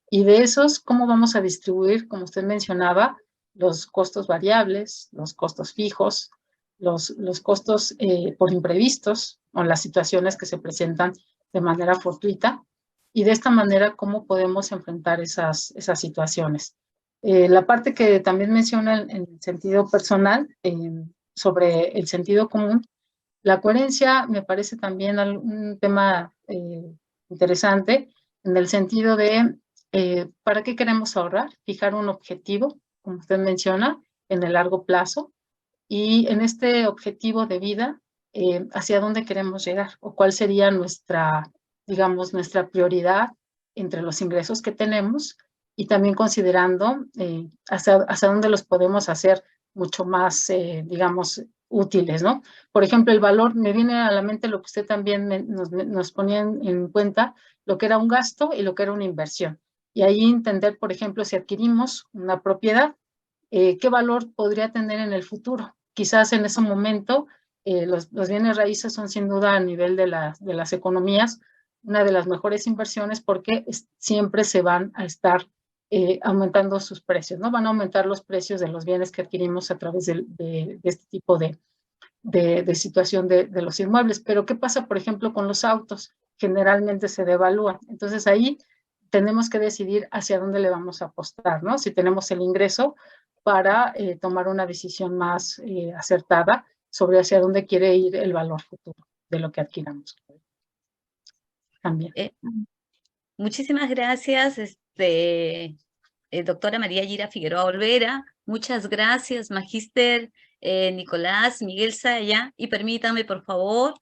y de esos, cómo vamos a distribuir, como usted mencionaba, los costos variables, los costos fijos, los costos por imprevistos o las situaciones que se presentan de manera fortuita, y de esta manera cómo podemos enfrentar esas situaciones. La parte que también menciona en el sentido personal, sobre el sentido común, la coherencia me parece también un tema interesante, en el sentido de ¿para qué queremos ahorrar? Fijar un objetivo, como usted menciona, en el largo plazo, y en este objetivo de vida, hacia dónde queremos llegar o cuál sería digamos, nuestra prioridad entre los ingresos que tenemos, y también considerando hacia dónde los podemos hacer mucho más, digamos, útiles, ¿no? Por ejemplo, el valor, me viene a la mente lo que usted también nos ponía en cuenta, lo que era un gasto y lo que era una inversión. Y ahí entender, por ejemplo, si adquirimos una propiedad, ¿qué valor podría tener en el futuro? Quizás en ese momento los bienes raíces son sin duda a nivel de las economías una de las mejores inversiones, porque siempre se van a estar aumentando sus precios, ¿no? Van a aumentar los precios de los bienes que adquirimos a través de este tipo de situación de los inmuebles. Pero ¿qué pasa, por ejemplo, con los autos? Generalmente se devalúan. Entonces ahí tenemos que decidir hacia dónde le vamos a apostar, ¿no? Si tenemos el ingreso para tomar una decisión más acertada sobre hacia dónde quiere ir el valor futuro de lo que adquiramos. También. Muchísimas gracias, doctora María Yira Figueroa Olvera. Muchas gracias, magíster Nicolás Miguel Saya. Y permítanme, por favor,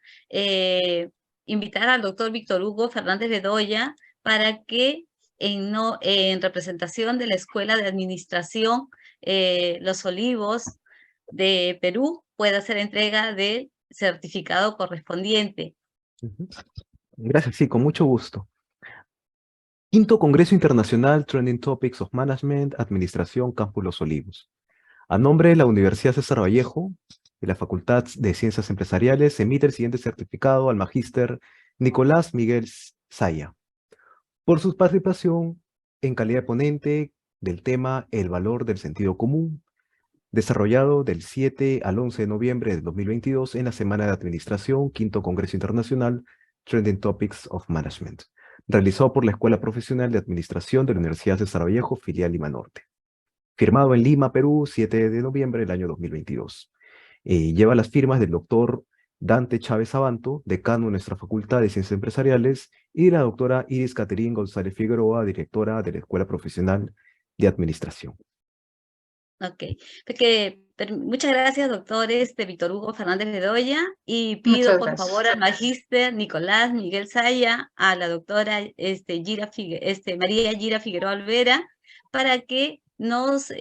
invitar al doctor Víctor Hugo Fernández Bedoya para que en representación de la Escuela de Administración Los Olivos de Perú pueda hacer entrega del certificado correspondiente. Gracias, sí, con mucho gusto. Quinto Congreso Internacional Trending Topics of Management, Administración, Campus Los Olivos. A nombre de la Universidad César Vallejo, de la Facultad de Ciencias Empresariales, se emite el siguiente certificado al magíster Nicolás Miguel Saya, por su participación en calidad de ponente del tema El valor del sentido común, desarrollado del 7 al 11 de noviembre de 2022 en la Semana de Administración, Quinto Congreso Internacional Trending Topics of Management, realizado por la Escuela Profesional de Administración de la Universidad César Vallejo, filial Lima Norte. Firmado en Lima, Perú, 7 de noviembre del año 2022. Lleva las firmas del doctor Dante Chávez Abanto, decano de nuestra Facultad de Ciencias Empresariales, y la doctora Iris Caterín González Figueroa, directora de la Escuela Profesional de Administración. Ok, muchas gracias, doctor Víctor Hugo Fernández Bedoya, y pido por favor al magíster Nicolás Miguel Saya, a la doctora María Yira Figueroa Olvera, para que nos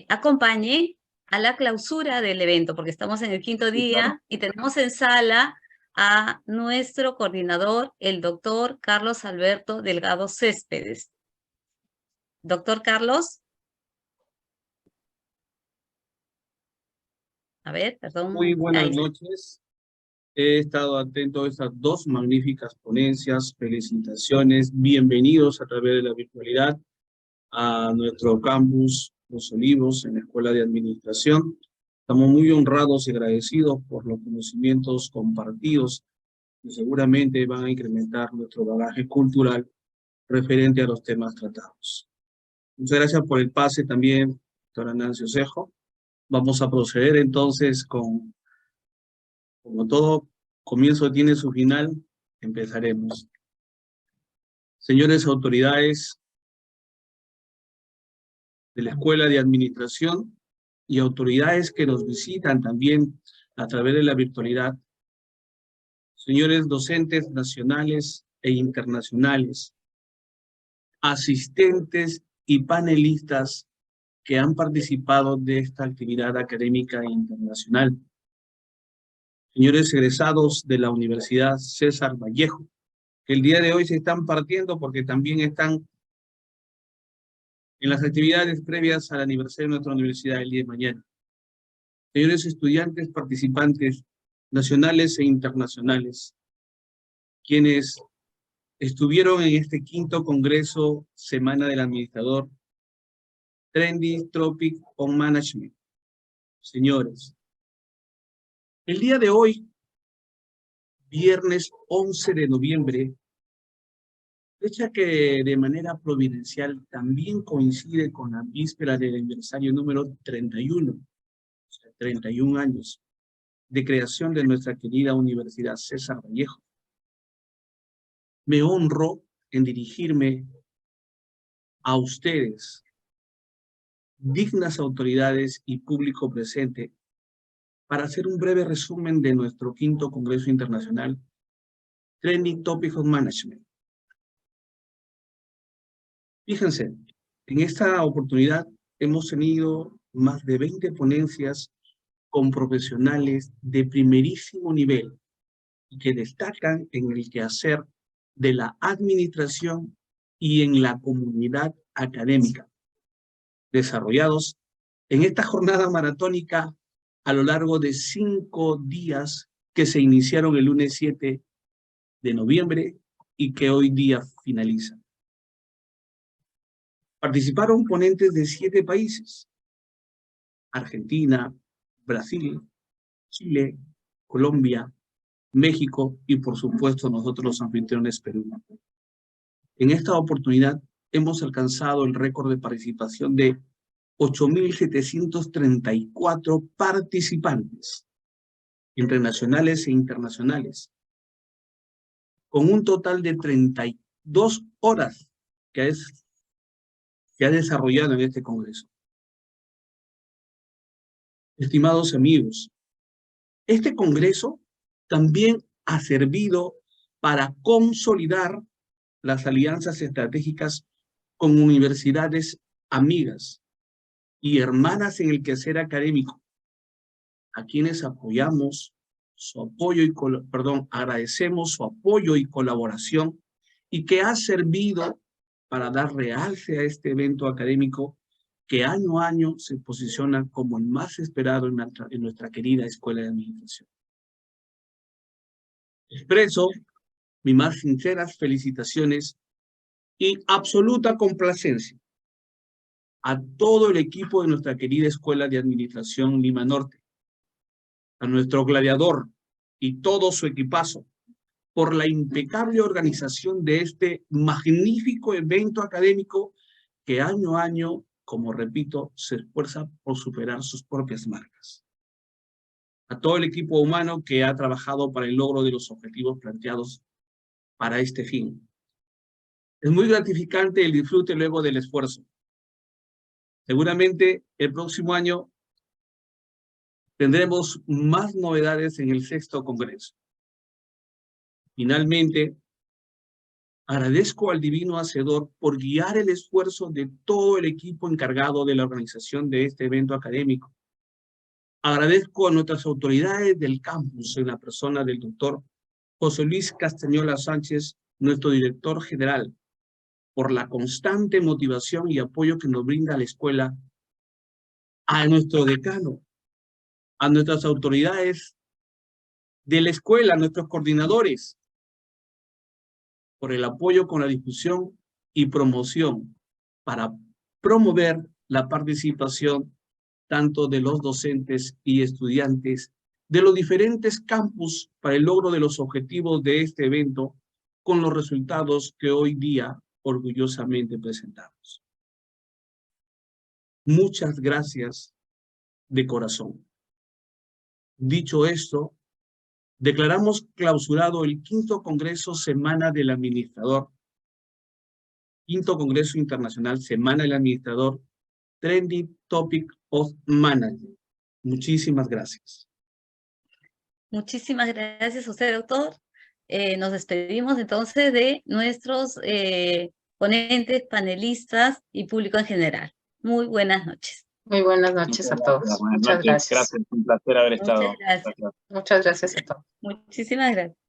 acompañe a la clausura del evento, porque estamos en el quinto día y tenemos en sala a nuestro coordinador, el doctor Carlos Alberto Delgado Céspedes. Doctor Carlos. A ver, perdón. Muy buenas noches. He estado atento a estas dos magníficas ponencias. Felicitaciones. Bienvenidos a través de la virtualidad a nuestro campus Los Olivos en la Escuela de Administración. Estamos muy honrados y agradecidos por los conocimientos compartidos que seguramente van a incrementar nuestro bagaje cultural referente a los temas tratados. Muchas gracias por el pase también, doctora Nancy Osejo. Vamos a proceder entonces como todo comienzo tiene su final, empezaremos. Señores autoridades de la Escuela de Administración y autoridades que nos visitan también a través de la virtualidad, señores docentes nacionales e internacionales, asistentes y panelistas que han participado de esta actividad académica internacional. Señores egresados de la Universidad César Vallejo, que el día de hoy se están partiendo porque también están en las actividades previas al aniversario de nuestra universidad el día de mañana. Señores estudiantes participantes nacionales e internacionales, quienes estuvieron en este quinto Congreso Semana del Administrador, Trending Topic on Management. Señores, el día de hoy, viernes 11 de noviembre, fecha que de manera providencial también coincide con la víspera del aniversario número 31, o sea, 31 años de creación de nuestra querida Universidad César Vallejo. Me honro en dirigirme a ustedes, dignas autoridades y público presente, para hacer un breve resumen de nuestro quinto Congreso Internacional Trending Topics of Management. Fíjense, en esta oportunidad hemos tenido más de 20 ponencias con profesionales de primerísimo nivel y que destacan en el quehacer de la administración y en la comunidad académica, desarrollados en esta jornada maratónica a lo largo de 5 días que se iniciaron el lunes 7 de noviembre y que hoy día finalizan. Participaron ponentes de 7 países: Argentina, Brasil, Chile, Colombia, México y, por supuesto, nosotros los anfitriones Perú. En esta oportunidad hemos alcanzado el récord de participación de 8.734 participantes, entre nacionales e internacionales, con un total de 32 horas que ha desarrollado en este congreso. Estimados amigos, este congreso también ha servido para consolidar las alianzas estratégicas con universidades amigas y hermanas en el quehacer académico, a quienes agradecemos su apoyo y colaboración, y que ha servido para dar realce a este evento académico que año a año se posiciona como el más esperado en nuestra querida Escuela de Administración. Expreso mis más sinceras felicitaciones y absoluta complacencia a todo el equipo de nuestra querida Escuela de Administración Lima Norte, a nuestro gladiador y todo su equipazo, por la impecable organización de este magnífico evento académico que año a año, como repito, se esfuerza por superar sus propias marcas. A todo el equipo humano que ha trabajado para el logro de los objetivos planteados para este fin. Es muy gratificante el disfrute luego del esfuerzo. Seguramente el próximo año tendremos más novedades en el 6º Congreso. Finalmente, agradezco al Divino Hacedor por guiar el esfuerzo de todo el equipo encargado de la organización de este evento académico. Agradezco a nuestras autoridades del campus en la persona del doctor José Luis Castañola Sánchez, nuestro director general, por la constante motivación y apoyo que nos brinda la escuela, a nuestro decano, a nuestras autoridades de la escuela, a nuestros coordinadores, por el apoyo con la difusión y promoción para promover la participación tanto de los docentes y estudiantes de los diferentes campus para el logro de los objetivos de este evento, con los resultados que hoy día orgullosamente presentamos. Muchas gracias de corazón. Dicho esto, declaramos clausurado el 5º Congreso Semana del Administrador, 5º Congreso Internacional Semana del Administrador, Trending Topic of Management. Muchísimas gracias. Muchísimas gracias a usted, doctor. Nos despedimos entonces de nuestros ponentes, panelistas y público en general. Muy buenas noches. Muy buenas noches a todos. Buenas Muchas noches. gracias. Gracias, un placer haber estado. Muchas gracias. Muchas gracias a todos. Muchísimas gracias.